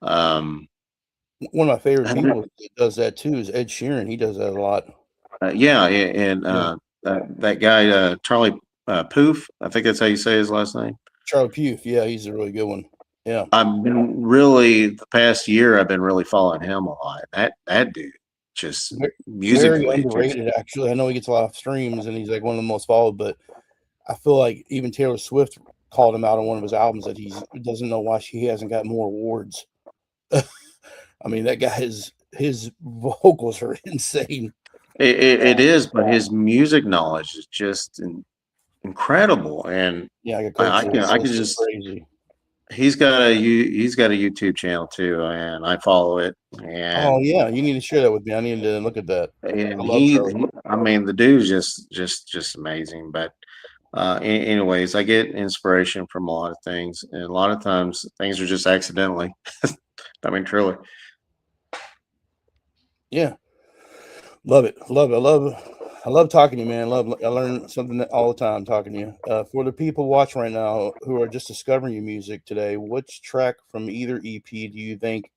Um, one of my favorite I don't- people that does that too is Ed Sheeran. He does that a lot. yeah, and Yeah, that guy Charlie Poof, I think that's how you say his last name. Charlie Puth. Yeah, he's a really good one. Yeah, I've been really the past year. I've been really following him a lot. That dude, just very musically, just underrated. Actually, I know he gets a lot of streams and he's like one of the most followed, but I feel like even Taylor Swift called him out on one of his albums that he doesn't know why he hasn't got more awards. I mean, that guy his vocals are insane. it is, but his music knowledge is just incredible, and Yeah, like a coach I can I can is just crazy. he's got a YouTube channel too, and I follow it, Oh and yeah, you need to share that with me. I need to look at that. I and love Charlie. I mean, the dude's just amazing. But anyways, I get inspiration from a lot of things, and a lot of times things are just accidentally. I mean, truly. Yeah, love it, love it. I love talking to you, man. I learn something all the time talking to you. For the people watching right now who are just discovering your music today, which track from either EP do you think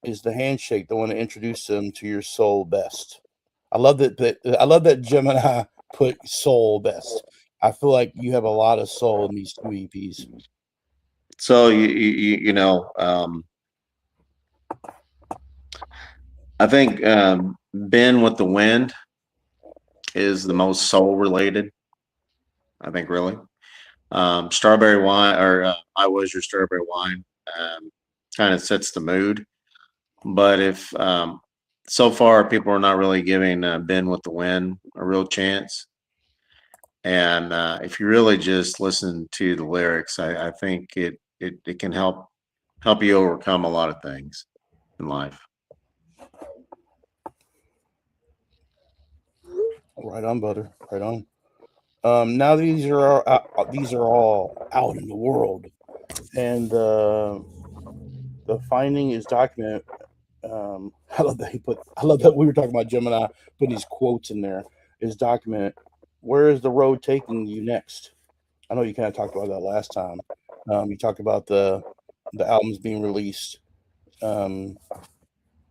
is the handshake, the one that introduced them to your soul best? I love I love that Gemini put soul best. I feel like you have a lot of soul in these two EPs. So I think Ben with the Wind is the most soul related. I think really. Strawberry Wine or I Was Your Strawberry Wine kind of sets the mood. But if so far people are not really giving Ben with the Wind a real chance, and if you really just listen to the lyrics, I think it can help you overcome a lot of things in life. Right on, brother. Right on. Now these are all out in the world, and the finding is documented. I love that he put. I love that we were talking about Gemini putting these quotes in there. Is documented. Where is the road taking you next? I know you kind of talked about that last time. You talked about the albums being released. Um,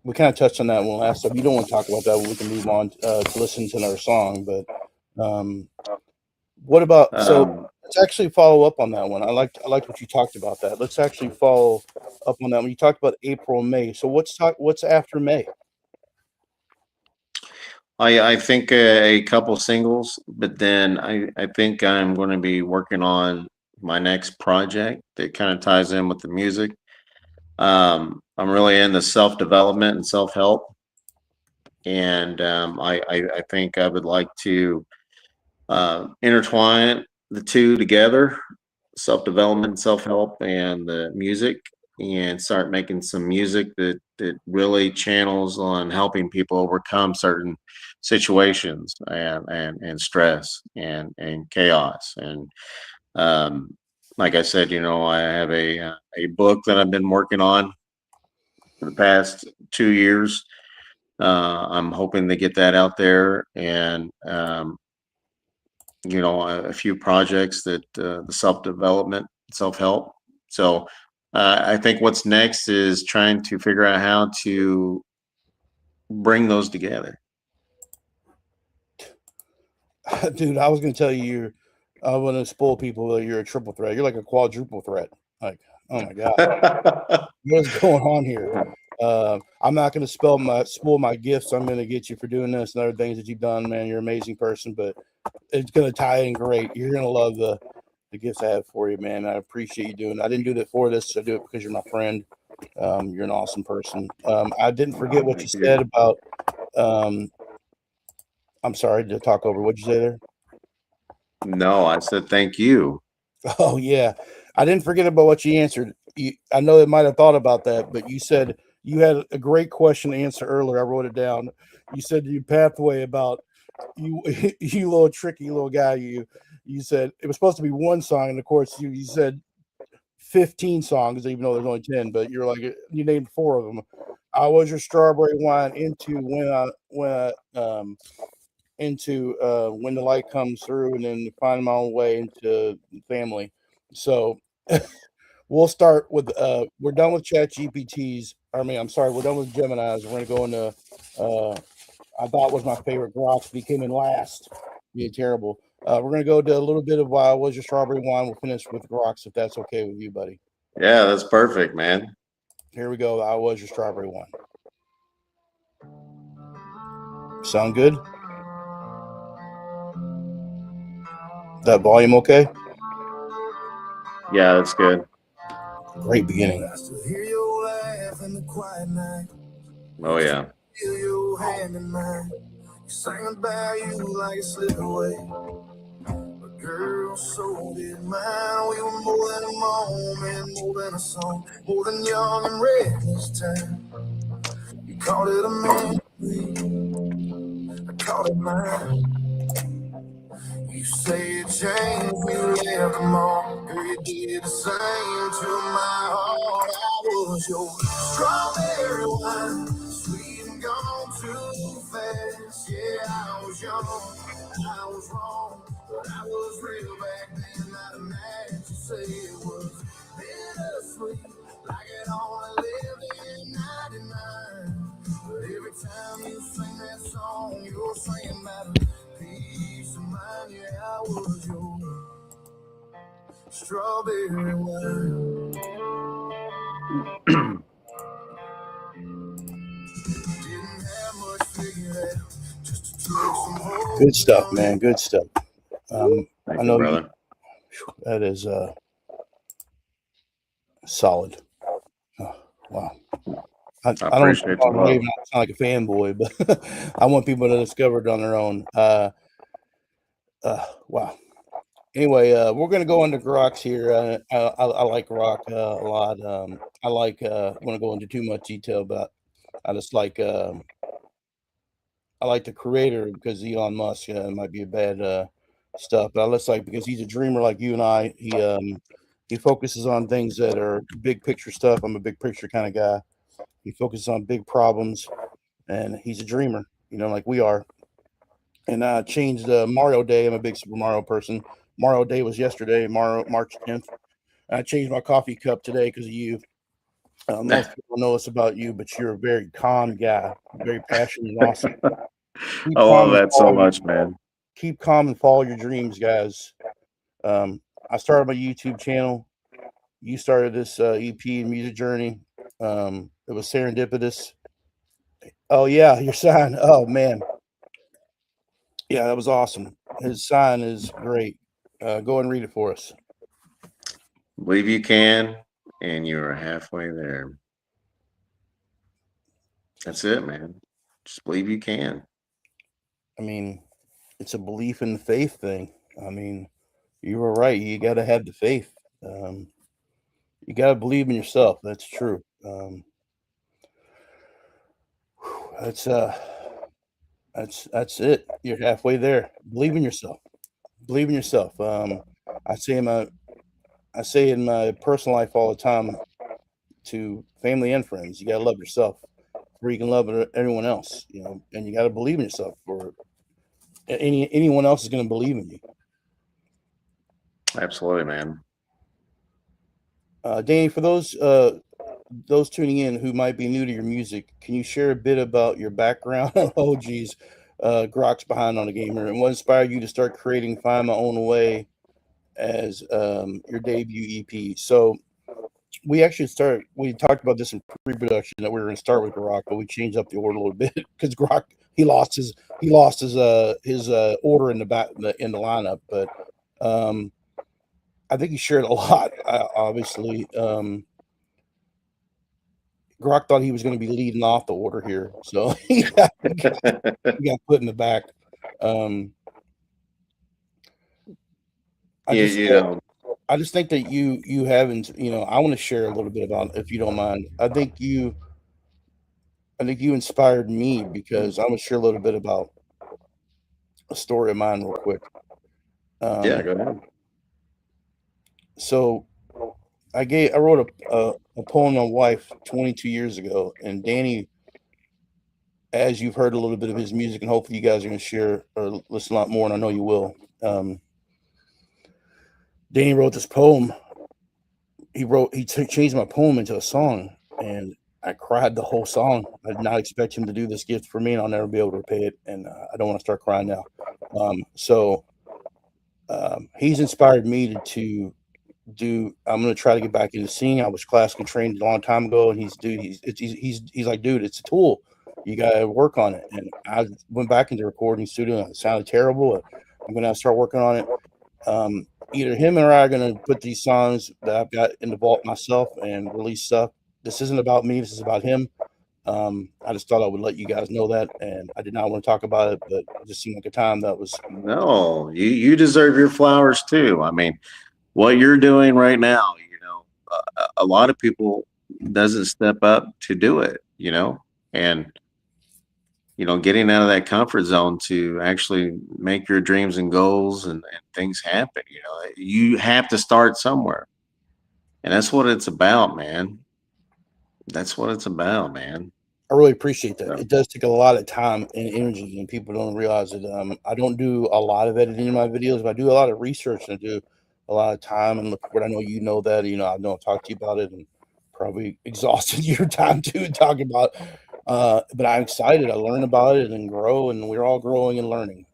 we kind of touched on that one last time. If you don't want to talk about that, we can move on to listen to another song. But what about so? Um, Let's actually follow up on that one. I liked what you talked about that. Let's actually follow up on that one. You talked about April and May. So what's after May? I think a couple singles, but then I think I'm going to be working on my next project that kind of ties in with the music. I'm really into self-development and self-help, and I think I would like to intertwine the two together, self-development, self-help, and the music, and start making some music that really channels on helping people overcome certain situations and stress and chaos. And um, like I said, I have a book that I've been working on for the past 2 years. I'm hoping to get that out there, and a few projects that the self-development, self-help. So I think what's next is trying to figure out how to bring those together. Dude, I was gonna tell you, I want to spoil people that you're a triple threat. You're like a quadruple threat. Like, oh my god, what is going on here? I'm not gonna spoil my gifts. I'm gonna get you for doing this and other things that you've done, man. You're an amazing person, but it's gonna tie in great. You're gonna love the gifts I have for you, man. I appreciate you doing it. I didn't do that for this. I do it because you're my friend. You're an awesome person. I didn't forget what you Thank you. said about. Um, I'm sorry to talk over. What'd you say there? No, I said thank you. Oh yeah, I didn't forget about what you answered. I know it might have thought about that, but you said you had a great question to answer earlier. I wrote it down. You said your pathway about you, you little tricky little guy. You said it was supposed to be one song, and of course you said 15 songs, even though there's only 10. But you're like you named 4 of them. I was your strawberry wine into when the light comes through, and then find my own way into family. So we'll start with we're done with chat GPTs. I'm sorry, we're done with Gemini's. We're gonna go into I thought was my favorite Grox, but he came in last. Yeah, terrible. We're gonna go to a little bit of why was your strawberry wine. We'll finish with Grox if that's okay with you, buddy. Yeah, that's perfect, man. Here we go. I was your strawberry wine. Sound good? That volume okay? Yeah, that's good. Great beginning. Oh yeah. Feel your hand in mine. You sang about you like it slipped away. But girl, so did mine. We were more than a moment, more than a song, more than young and reckless time. You called it a memory, I called it mine. You say it changed, you left them all. Girl, you did the same to my heart. I was your strawberry wine, sweet and gone too fast. Yeah, I was young, I was wrong, but I was real back then. Not a match. You say it was bittersweet, like it only lived in '99. But every time you sing that song, you're saying that peace of mind. Yeah, I was your strawberry wine. Didn't have much figured out, just to take some hope. Good stuff, man. Good stuff. Thank I you, know brother. that is solid. Oh, wow. I don't appreciate the love. sound like a fanboy, but I want people to discover it on their own. Wow. Anyway, we're gonna go into Grok's here. I like Grok a lot. I like. Want to go into too much detail, but I just like. I like the creator because Elon Musk might be a bad stuff, but I just like because he's a dreamer like you and I. He focuses on things that are big picture stuff. I'm a big picture kind of guy. He focuses on big problems, and he's a dreamer, like we are. And I changed Mario Day. I'm a big Super Mario person. Mario Day was yesterday, March 10th. And I changed my coffee cup today because of you. Most people know this about you, but you're a very calm guy, very passionate and awesome. Keep I love calm and that so much, man. keep calm and follow your dreams, guys. I started my YouTube channel. You started this EP and music journey. It was serendipitous. Oh yeah, your sign. Oh man, yeah, that was awesome. His sign is great. Go and read it for us. Believe you can, and you are halfway there. That's it, man. Just believe you can. I mean, it's a belief in the faith thing. I mean, you were right. You got to have the faith. Um, you got to believe in yourself. That's true. That's that's it. You're halfway there. Believe in yourself. Believe in yourself. I say in my I say in my personal life all the time to family and friends, you gotta love yourself before you can love everyone else. You know, and you gotta believe in yourself, or anyone else is gonna believe in you. Absolutely, man. Danny, for those tuning in who might be new to your music, can you share a bit about your background? Oh, geez, Grok's behind on the gamer, and what inspired you to start creating "Find My Own Way" as your debut EP? So we talked about this in pre-production that we were going to start with Grok, but we changed up the order a little bit because Grok he lost his order in the back in the lineup, but um, I think he shared a lot. Obviously, Grok thought he was going to be leading off the order here, so he got put in the back. Um, I you, just you know, I just think that you haven't, I want to share a little bit about, if you don't mind. I think you inspired me because I'm gonna share a little bit about a story of mine real quick. yeah, Um, go ahead. so I wrote a poem on wife 22 years ago, and Danny, as you've heard a little bit of his music, and hopefully you guys are gonna share or listen a lot more, and I know you will. Danny wrote this poem. Changed my poem into a song, and I cried the whole song. I did not expect him to do this gift for me, and I'll never be able to repay it. And I don't want to start crying now. He's inspired me to do. I'm going to try to get back into singing. I was classically trained a long time ago, and he's like, dude, it's a tool. You got to work on it. And I went back into the recording studio, and it sounded terrible. I'm going to start working on it. Either him or I are going to put these songs that I've got in the vault myself and release stuff. This isn't about me. This is about him. I just thought I would let you guys know that, and I did not want to talk about it, but it just seemed like a time that was. No, you deserve your flowers too. I mean, what you're doing right now, a lot of people doesn't step up to do it, and getting out of that comfort zone to actually make your dreams and goals and things happen. You have to start somewhere, and that's what it's about, man. That's what it's about, man. I really appreciate that. So, It does take a lot of time and energy, and people don't realize it. I don't do a lot of editing in my videos, but I do a lot of research and I do a lot of time and look what I know. You know that. I know I've talked to you about it and probably exhausted your time too talking about. But I'm excited. I learn about it and grow, and we're all growing and learning.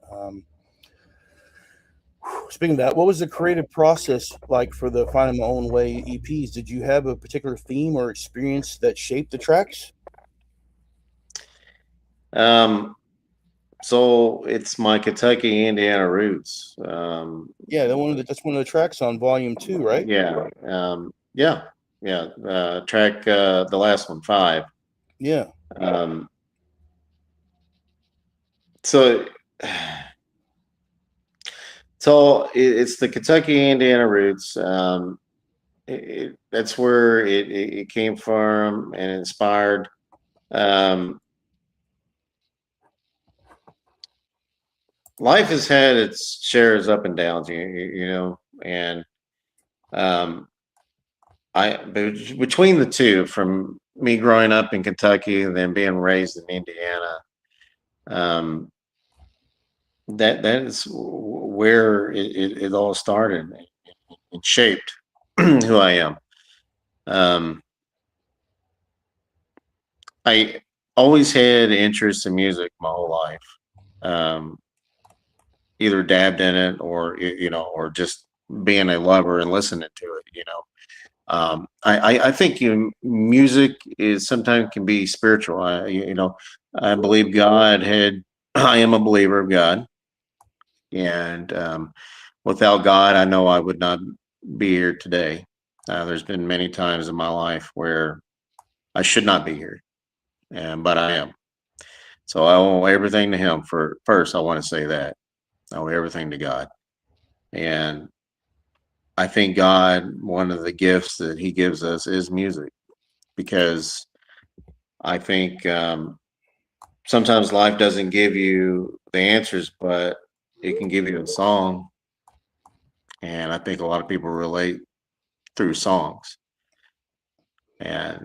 Speaking of that, what was the creative process like for the Finding My Own Way EPs? Did you have a particular theme or experience that shaped the tracks? um, so it's my Kentucky, Indiana roots. Yeah, that's one of the tracks on Volume 2, right? Yeah, yeah, yeah. Track the last one, 5. Yeah. Um, so, it's the Kentucky, Indiana roots. That's where it came from and inspired. Um, Life has had its shares up and downs, and um, between the two, from me growing up in Kentucky and then being raised in Indiana, um, that is where it all started and shaped who I am. Um, I always had interest in music my whole life. Um, Either dabbed in it or just being a lover and listening to it. I think music is sometimes can be spiritual. I believe God had. I am a believer of God, and without God, I know I would not be here today. There's been many times in my life where I should not be here, but I am. So I owe everything to him. For first, I want to say that I owe everything to God, and I think God, one of the gifts that He gives us is music, because I think sometimes life doesn't give you the answers, but it can give you a song, and I think a lot of people relate through songs, and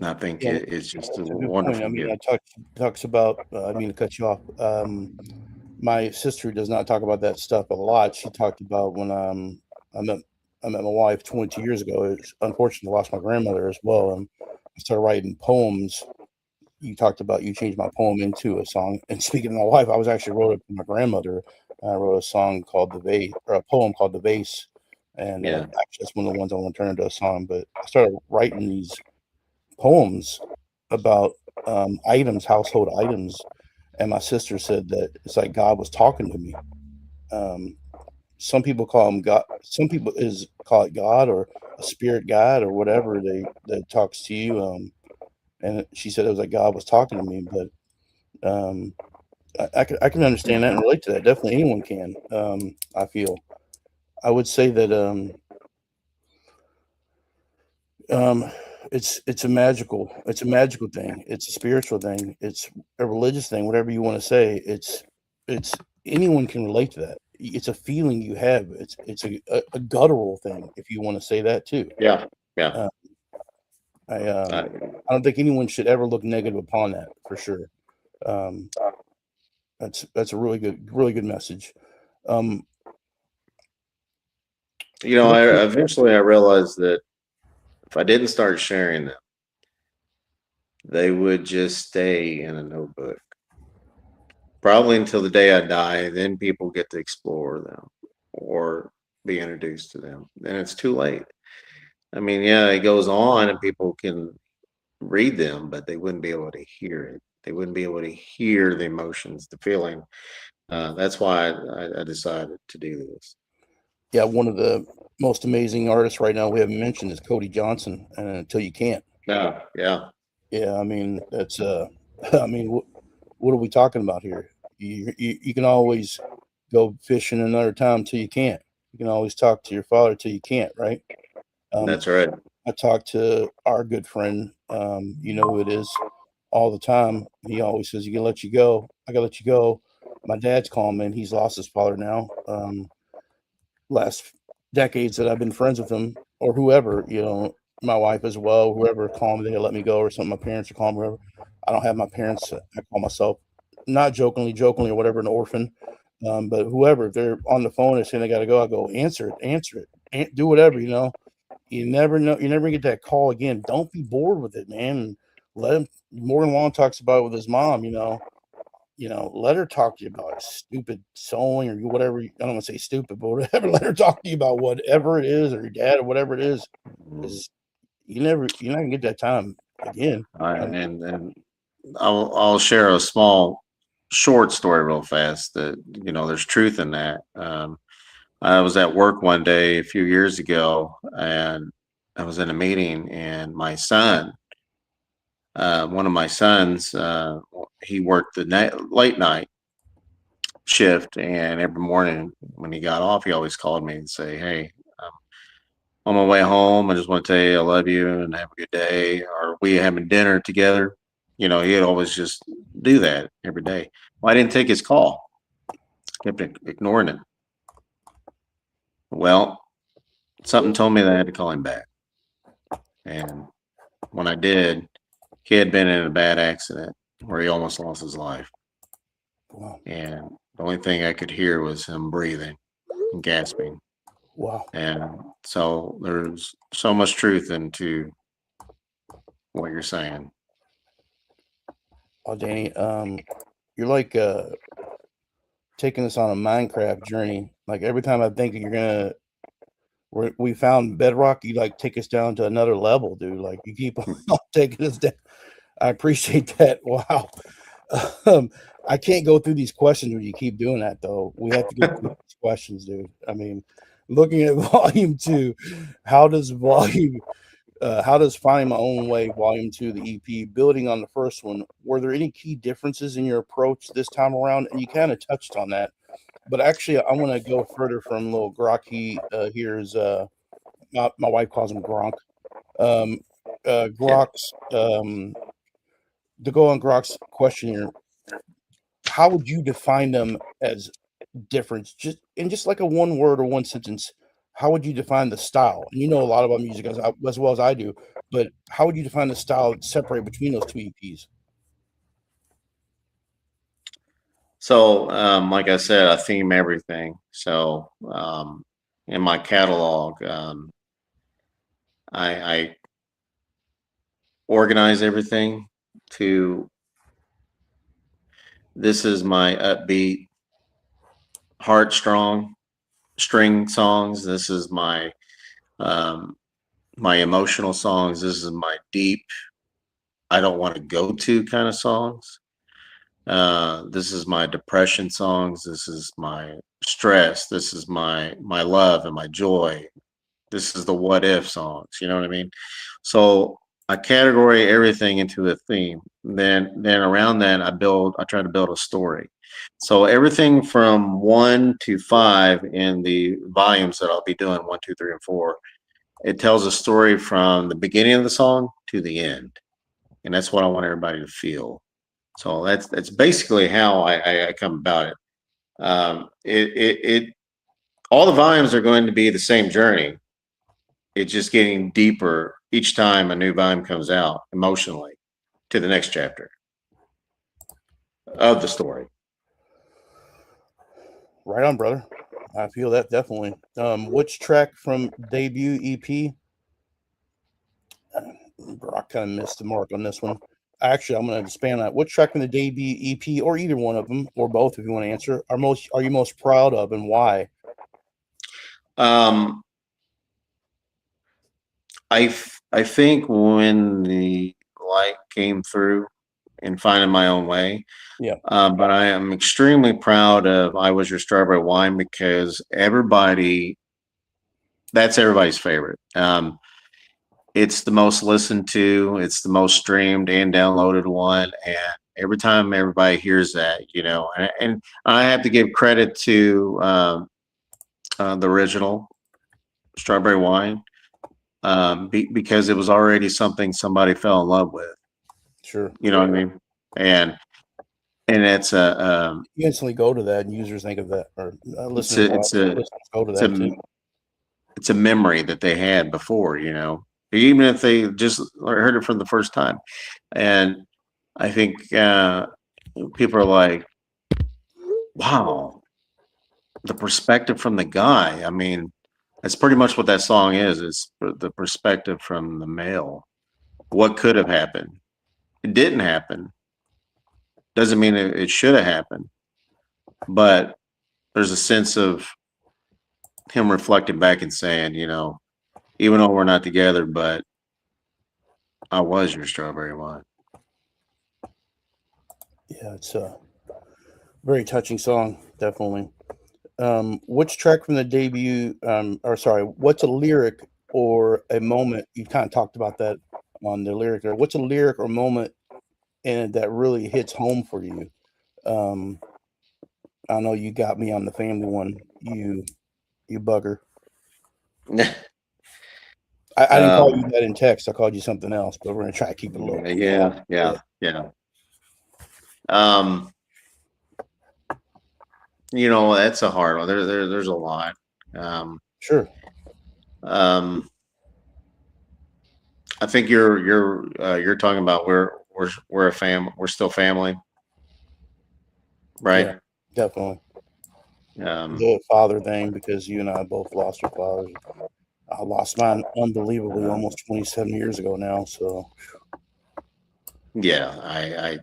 I think Yeah, it's just a it's a good point. I wonderful mean, gift. talks about. I mean to cut you off. My sister does not talk about that stuff a lot. She talked about when I met I met my wife 22 years ago. It's unfortunately lost my grandmother as well, and I started writing poems. You talked about you changed my poem into a song. And speaking of my wife, I was actually wrote it for my grandmother. I wrote a song called The Vase, or a poem called The Vase, and Yeah, actually that's one of the ones I want to turn into a song. But I started writing these poems about items, household items, and my sister said that it's like God was talking to me. Um, some people call him God. Some people is call it God or a spirit guide or whatever that talks to you. And she said it was like God was talking to me, but I can understand that and relate to that. Definitely, anyone can. I feel. I would say that um, it's a magical thing. It's a spiritual thing. It's a religious thing. Whatever you want to say. It's anyone can relate to that. It's a feeling you have. It's a guttural thing, if you want to say that too. yeah, yeah. Uh, I I, I don't think anyone should ever look negative upon that for sure. Um, that's a really good message. Um, I real quick, eventually I realized that if I didn't start sharing them, they would just stay in a notebook. Probably until the day I die, then people get to explore them or be introduced to them. Then it's too late. I mean, yeah, it goes on and people can read them, but they wouldn't be able to hear it. They wouldn't be able to hear the emotions, the feeling. That's why I decided to do this. yeah, one of the most amazing artists right now we haven't mentioned is Cody Johnson, and Until You Can't. Yeah, yeah, Yeah, I mean that's I mean what are we talking about here? You can always go fishing another time till you can't. You can always talk to your father till you can't, right? Um, that's right. I talk to our good friend, you know who it is, all the time. He always says, "You can let you go. I gotta let you go." My dad's calling, man. He's lost his father now. Last decades that I've been friends with him, or whoever, my wife as well, whoever called me, they let me go or something. My parents are calling me, whoever. I don't have my parents. I call myself, not jokingly or whatever, an orphan. But whoever, if they're on the phone and saying they got to go, I go, answer it, do whatever, You never know. You never get that call again. Don't be bored with it, man. And let him. Morgan Long talks about it with his mom. Let her talk to you about stupid sewing or whatever. I don't want to say stupid, but whatever. Let her talk to you about whatever it is, or your dad, or whatever it is. Mhm. Because you're not gonna get that time again. And I'll share a small short story real fast that there's truth in that. I was at work one day a few years ago, and I was in a meeting, and my son, one of my sons, he worked the late night shift, and every morning when he got off, he always called me and say, "Hey, I'm on my way home. I just want to tell you I love you and have a good day." Or we having dinner together. He'd always just do that every day. Well, I didn't take his call. Kept ignoring it. Well, something told me that I had to call him back. And when I did, he had been in a bad accident where he almost lost his life. Wow, And the only thing I could hear was him breathing and gasping. wow. And so there's so much truth into what you're saying. Oh, Danny, you're like taking us on a Minecraft journey. Like every time I think we found bedrock, you like take us down to another level, dude. Like you keep on taking us down. I appreciate that. Wow. Um, I can't go through these questions when you keep doing that, though. We have to go through these questions, dude. I mean, looking at volume 2, how does volume How does Finding My Own Way Volume 2, the EP, building on the first one, were there any key differences in your approach this time around? And you kind of touched on that. But actually, I want to go further from little Grok. He here's my wife calls him Gronk. Um, Yeah. Grok's to go on Grok's question here. How would you define them as different? Just like a one word or one sentence. How would you define the style? And you know a lot about music as well as I do, but how would you define the style separate between those two EPs? So, like I said, I theme everything. So, in my catalog, I organize everything to this is my upbeat, heartstrong string songs. This is um, my emotional songs. This is my deep, I don't want to go to kind of songs. This is my depression songs. This is my stress. This is my love and my joy. This is the what if songs. You know what I mean? So I category everything into a theme. Then around that I try to build a story. So everything from 1 to 5 in the volumes that I'll be doing, 1, 2, 3, and 4, it tells a story from the beginning of the song to the end. And that's what I want everybody to feel. So that's basically how I come about it. It all the volumes are going to be the same journey. It's just getting deeper each time a new volume comes out emotionally to the next chapter of the story. Right on, brother. I feel that definitely. Which track from debut EP? Brock kind of missed the mark on this one. Actually, I'm going to expand on that. Which track from the debut EP, or either one of them, or both, if you want to answer, are you most proud of, and why? Um, I think when the light came through in finding my own way. Yeah, But I am extremely proud of I Was Your Strawberry Wine because that's everybody's favorite. It's the most listened to, it's the most streamed and downloaded one. And every time everybody hears that, and I have to give credit to the original Strawberry Wine because it was already something somebody fell in love with. sure. You know what I mean? And it's You instantly go to that, and users think of that, or it's listeners, a it's a listeners go to it's that too. it's a memory that they had before, even if they just heard it for the first time. And I think people are like, wow, the perspective from the guy. I mean, that's pretty much what that song is. It's the perspective from the male. What could have happened? It didn't happen. Doesn't mean it should have happened. But there's a sense of him reflecting back and saying, even though we're not together, but I was your strawberry wine. Yeah, it's a very touching song, definitely. Which track from the debut, what's a lyric or a moment? You kind of talked about that on the lyric there. What's a lyric or moment in it that really hits home for you? Um, I know you got me on the family one. You bugger. I didn't call you um, that in text. I called you something else, but we're gonna try to keep it low. yeah, Yeah, yeah. Um, that's a hard one. There's a lot. Um, sure. um, I think you're talking about we're a fam. We're still family, Yeah, right? definitely. Um, The father thing, because you and I both lost our fathers. I lost mine unbelievably uh, almost 27 years ago now. So yeah, I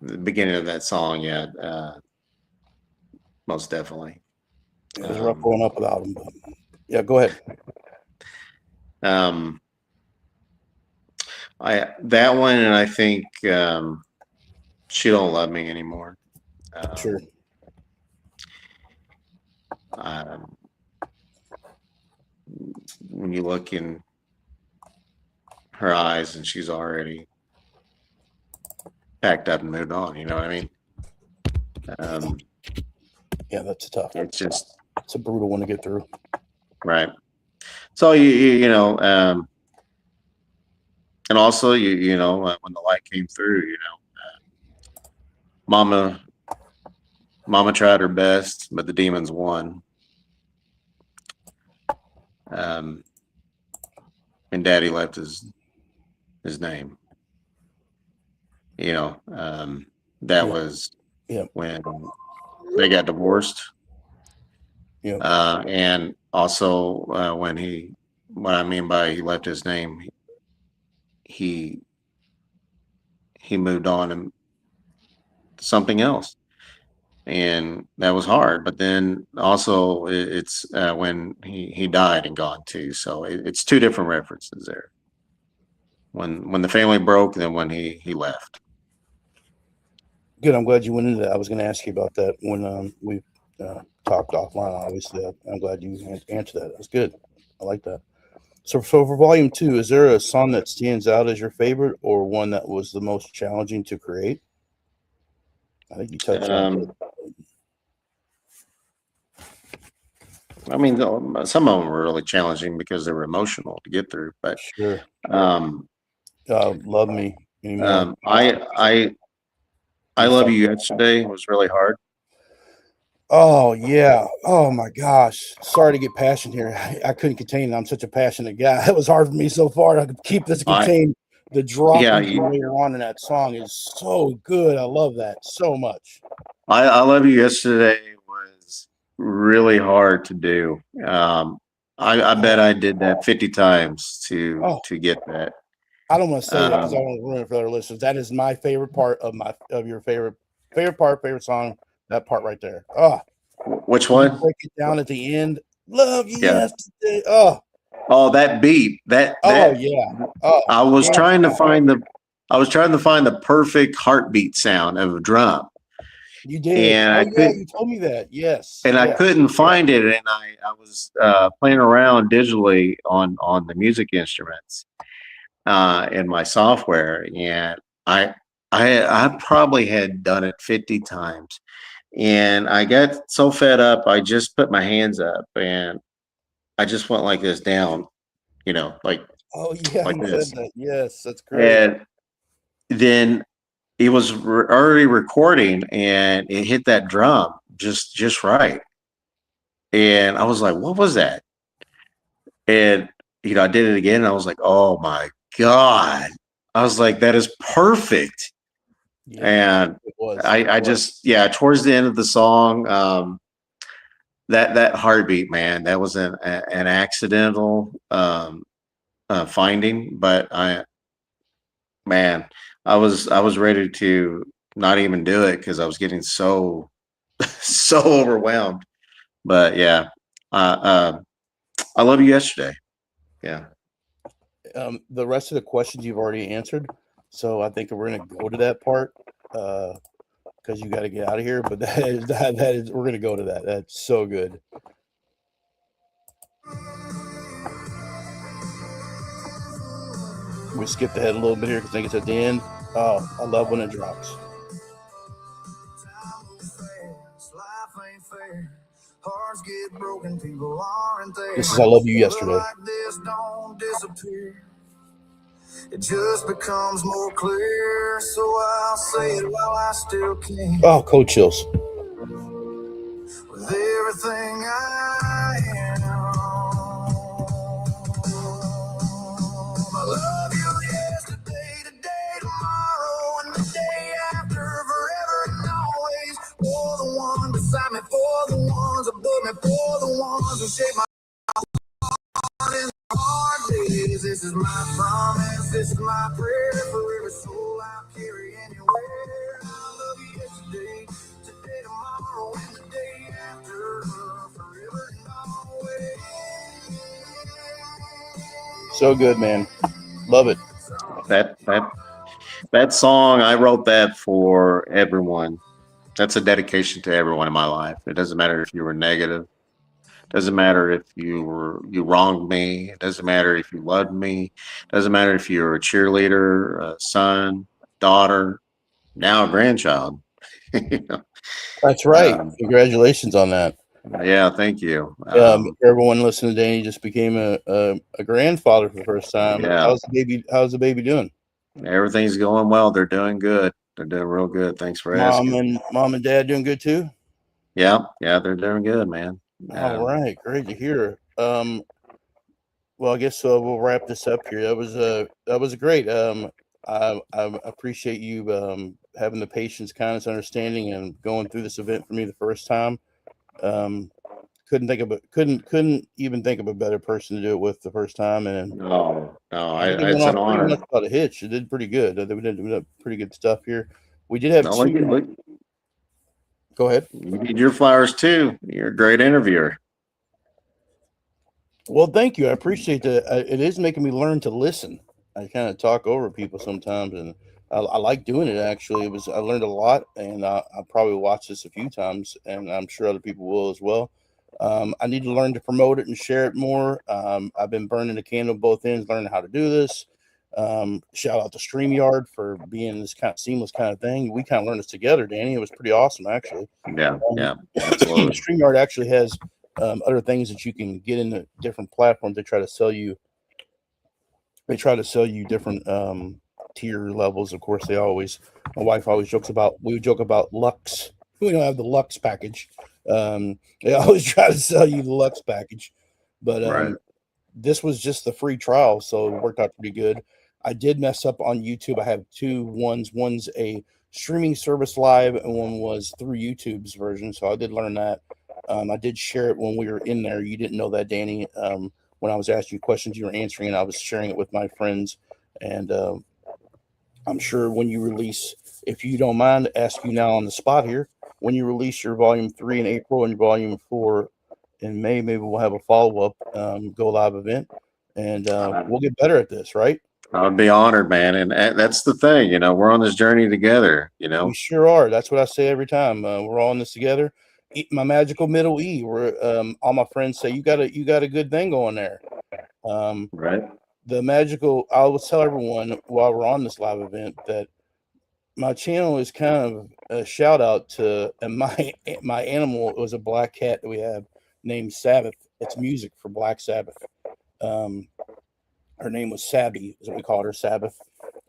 the beginning of that song, yeah, most definitely. it was rough Um, growing up without him. But yeah, go ahead. um, I that one, and I think she don't love me anymore. Sure. Um, when you look in her eyes, and she's already packed up and moved on. You know what I mean? Yeah, that's tough. It's just It's a brutal one to get through. right. So you know, and also you know when the light came through, you know, Mama tried her best, but the demons won. And Daddy left his name. You know, that was when they got divorced. Yeah. And also what I mean by he left his name, he moved on and something else, and that was hard. But then also it's when he died and gone too. So it's two different references there. When the family broke, then when he left. Good. I'm glad you went into that. I was going to ask you about that when we talked offline. Obviously, I'm glad you answered that. That's good. I like that. So for volume 2, is there a song that stands out as your favorite, or one that was the most challenging to create? I think you touched on it. I mean, some of them were really challenging because they were emotional to get through. But Sure. Love Me Anymore. I Love You Yesterday was really hard. Oh yeah. Oh my gosh. Sorry to get passionate here. I couldn't contain it. I'm such a passionate guy. It was hard for me so far to keep this contained. The drop later on in that song is so good. I love that so much. I Love You Yesterday was really hard to do. I bet I did that 50 times to get that. I don't want to say that because I don't want to ruin it for other listeners. That is my favorite part of your favorite song. That part right there. Oh, which one? Break it down at the end. Love you yesterday. Oh, that beat. That. Oh yeah. Oh, I was trying to find the perfect heartbeat sound of a drum. You did. And you told me that. Yes. And I couldn't find it, and I was playing around digitally on the music instruments in my software, and I probably had done it 50 times, and I got so fed up, I just put my hands up and I just went like this down, you know, like like this. Yes, that's great. And then it was already recording, and it hit that drum just right, and I was like, "What was that?" And you know, I did it again, and I was like, "Oh my God!" I was like, "That is perfect." Yeah, and I just towards the end of the song, that heartbeat, man, that was an accidental finding, but I was ready to not even do it because I was getting so overwhelmed. But yeah, I Love You Yesterday. Yeah. The rest of the questions you've already answered, so I think we're going to go to that part because you got to get out of here. But that is we're going to go to that. That's so good. We skipped ahead a little bit here because I think it's at the end. Oh, I love when it drops. This is I Love You Yesterday. It just becomes more clear, so I'll say it while I still can. Oh, cold chills. With everything I am, I love you yesterday, today, tomorrow, and the day after, forever and always. For the one beside me, for the ones above me, for the ones who shape my heart in the hard days. This is my promise, this is my prayer for every soul I'll carry anywhere. I love you yesterday, today, tomorrow, and the day after, forever and always. So good, man. Love it. That song, I wrote that for everyone. That's a dedication to everyone in my life. It doesn't matter if you were negative, Doesn't matter if you wronged me. It doesn't matter if you loved me. Doesn't matter if you're a cheerleader, a son, daughter, now a grandchild. You know? That's right. Congratulations on that. Yeah, thank you. For everyone listening, Danny just became a grandfather for the first time. Yeah, How's the baby doing? everything's going well. They're doing good. They're doing real good. Thanks for asking. Mom and dad doing good too? Yeah, yeah, they're doing good, man. All right, great to hear. Well, I guess we'll wrap this up here. That was great. I appreciate you having the patience, kindness, understanding, and going through this event for me the first time. Um, couldn't even think of a better person to do it with the first time, and No, no, I think it went it's off an pretty honor. much without a hitch. It did pretty good. We did pretty good stuff here. We did have No, two. Go ahead. you need your flowers too. You're a great interviewer. Well, thank you. I appreciate that. It is making me learn to listen. I kind of talk over people sometimes, and I like doing it. Actually, I learned a lot, and I'll probably watch this a few times, and I'm sure other people will as well. I need to learn to promote it and share it more. I've been burning the candle both ends, learning how to do this. Shout out to StreamYard for being this kind of seamless kind of thing. We kind of learned this together, Danny. It was pretty awesome, actually. Yeah, yeah, absolutely. StreamYard actually has other things that you can get into different platforms. They try to sell you. They try to sell you different tier levels. Of course, my wife always jokes about. We joke about Lux. We don't have the Lux package. They always try to sell you the Lux package, but Right. this was just the free trial, so it worked out pretty good. I did mess up on YouTube. I have two ones. One's a streaming service live, and one was through YouTube's version. So I did learn that. I did share it when we were in there. You didn't know that, Danny. When I was asking you questions, you were answering, and I was sharing it with my friends. And I'm sure when you release, if you don't mind, ask you now on the spot here, when you release your volume 3 in April and volume 4 in May, maybe we'll have a follow up go live event, and we'll get better at this, right? I would be honored, man. And that's the thing, we're on this journey together, We sure are. That's what I say every time. We're all in this together. My magical middle E, where all my friends say you got a good thing going there. Right. The magical. I will tell everyone while we're on this live event that my channel is kind of a shout out to, and my animal was a black cat that we have named Sabbath. It's music for Black Sabbath. Her name was Savvy, is what we called her, Sabbath.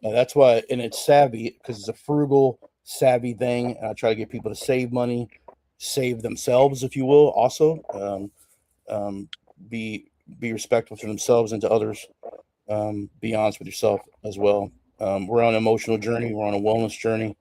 That's why, and it's savvy because it's a frugal, savvy thing. And I try to get people to save money, save themselves, if you will. Also, be respectful to themselves and to others. Be honest with yourself as well. We're on an emotional journey. We're on a wellness journey.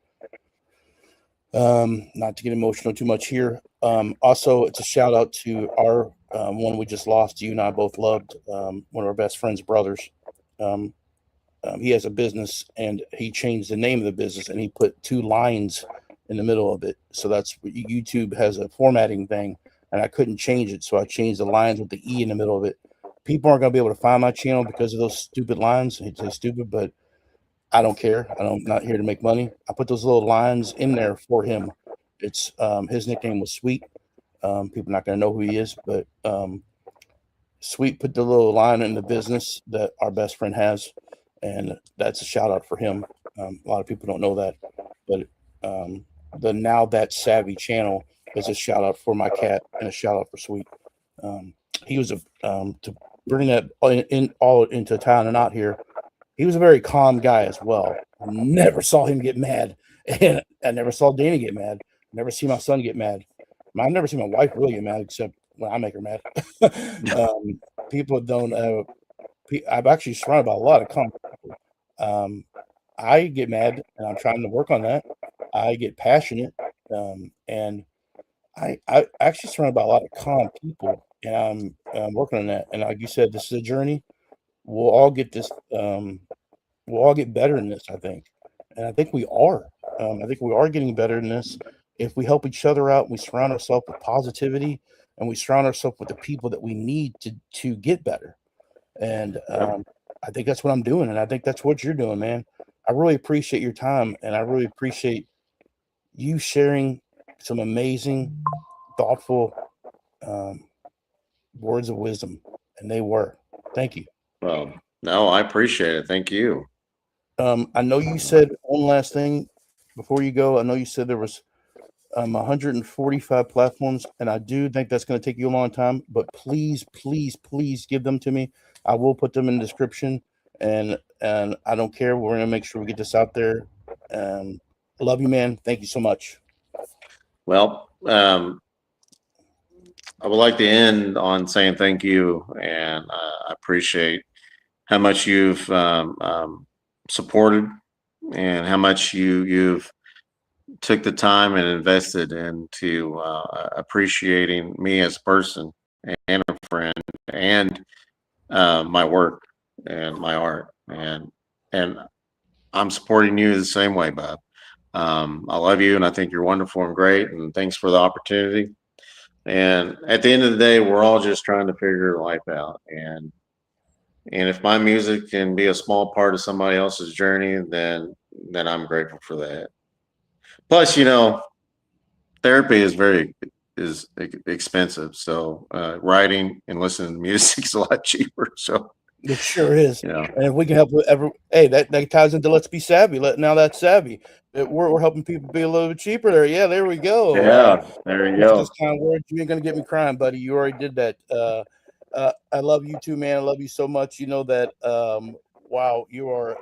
Not to get emotional too much here. Also, it's a shout out to our one we just lost. You and I both loved, one of our best friends' brothers. He has a business, and he changed the name of the business, and he put 2 lines in the middle of it. So that's YouTube has a formatting thing, and I couldn't change it, so I changed the lines with the E in the middle of it. People aren't going to be able to find my channel because of those stupid lines. I hate to say stupid, but I don't care. I'm not here to make money. I put those little lines in there for him. It's his nickname was Sweet. People are not going to know who he is, but Sweet put the little line in the business that our best friend has, and that's a shout out for him. A lot of people don't know that, but the Now That Savvy channel is a shout out for my cat and a shout out for Sweet. He was to bring that all into town and out here. He was a very calm guy as well. I never saw him get mad, and I never saw Danny get mad. Never see my son get mad. I've never seen my wife really get mad, except when I make her mad. People don't. I've actually surrounded by a lot of calm people. I get mad, and I'm trying to work on that. I get passionate, and I actually surrounded by a lot of calm people, and I'm working on that. And like you said, this is a journey. We'll all get this. We'll all get better in this, I think. And I think we are. I think we are getting better in this. If we help each other out, we surround ourselves with positivity, and we surround ourselves with the people that we need to get better. And I think that's what I'm doing, and I think that's what you're doing, man. I really appreciate your time, and I really appreciate you sharing some amazing, thoughtful words of wisdom, and they were. Thank you. Well, no, I appreciate it. Thank you. I know you said one last thing before you go. I know you said there was 145 platforms, and I do think that's going to take you a long time. But please, please, please give them to me. I will put them in the description, and I don't care. We're going to make sure we get this out there. I love you, man. Thank you so much. Well, I would like to end on saying thank you, and I appreciate how much you've supported and how much you've took the time and invested into appreciating me as a person and a friend and my work and my art, and I'm supporting you the same way, Bob. I love you, and I think you're wonderful and great, and thanks for the opportunity. And at the end of the day, we're all just trying to figure life out. And if my music can be a small part of somebody else's journey, then I'm grateful for that. Plus, therapy is expensive. So writing and listening to music is a lot cheaper. So It sure is. yeah, And if we can help hey, that ties into Let's Be Savvy. Now that's savvy. We're helping people be a little bit cheaper there. Yeah, there we go. yeah, there you That's go. just kind of words. You ain't gonna get me crying, buddy. You already did that. I love you too, man. I love you so much. You know that. Wow, you are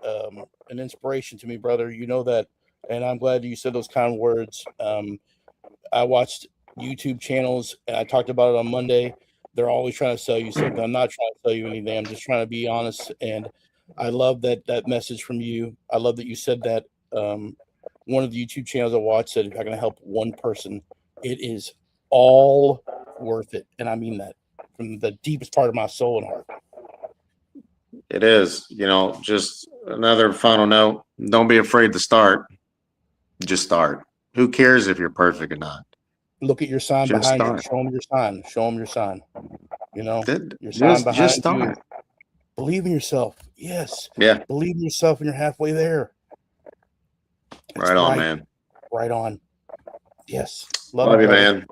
an inspiration to me, brother. You know that, and I'm glad you said those kind words. I watched YouTube channels, and I talked about it on Monday. They're always trying to sell you something. I'm not trying to sell you anything. I'm just trying to be honest. And I love that message from you. I love that you said that. One of the YouTube channels I watched said, if I can help one person, it is all worth it. And I mean that from the deepest part of my soul and heart. It is. Just another final note. Don't be afraid to start. Just start. Who cares if you're perfect or not? Look at your sign Just behind start. you. Show them your sign. Show them your sign. Your sign Just behind start. you. Believe in yourself. Yes. Yeah. Believe in yourself, and you're halfway there. Right on, man. Right on. Yes. Love you, man.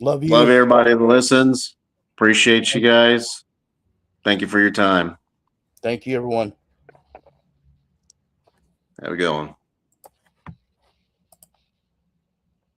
Love you. Love everybody that listens. Appreciate you guys. Thank you for your time. Thank you, everyone. Have a good one.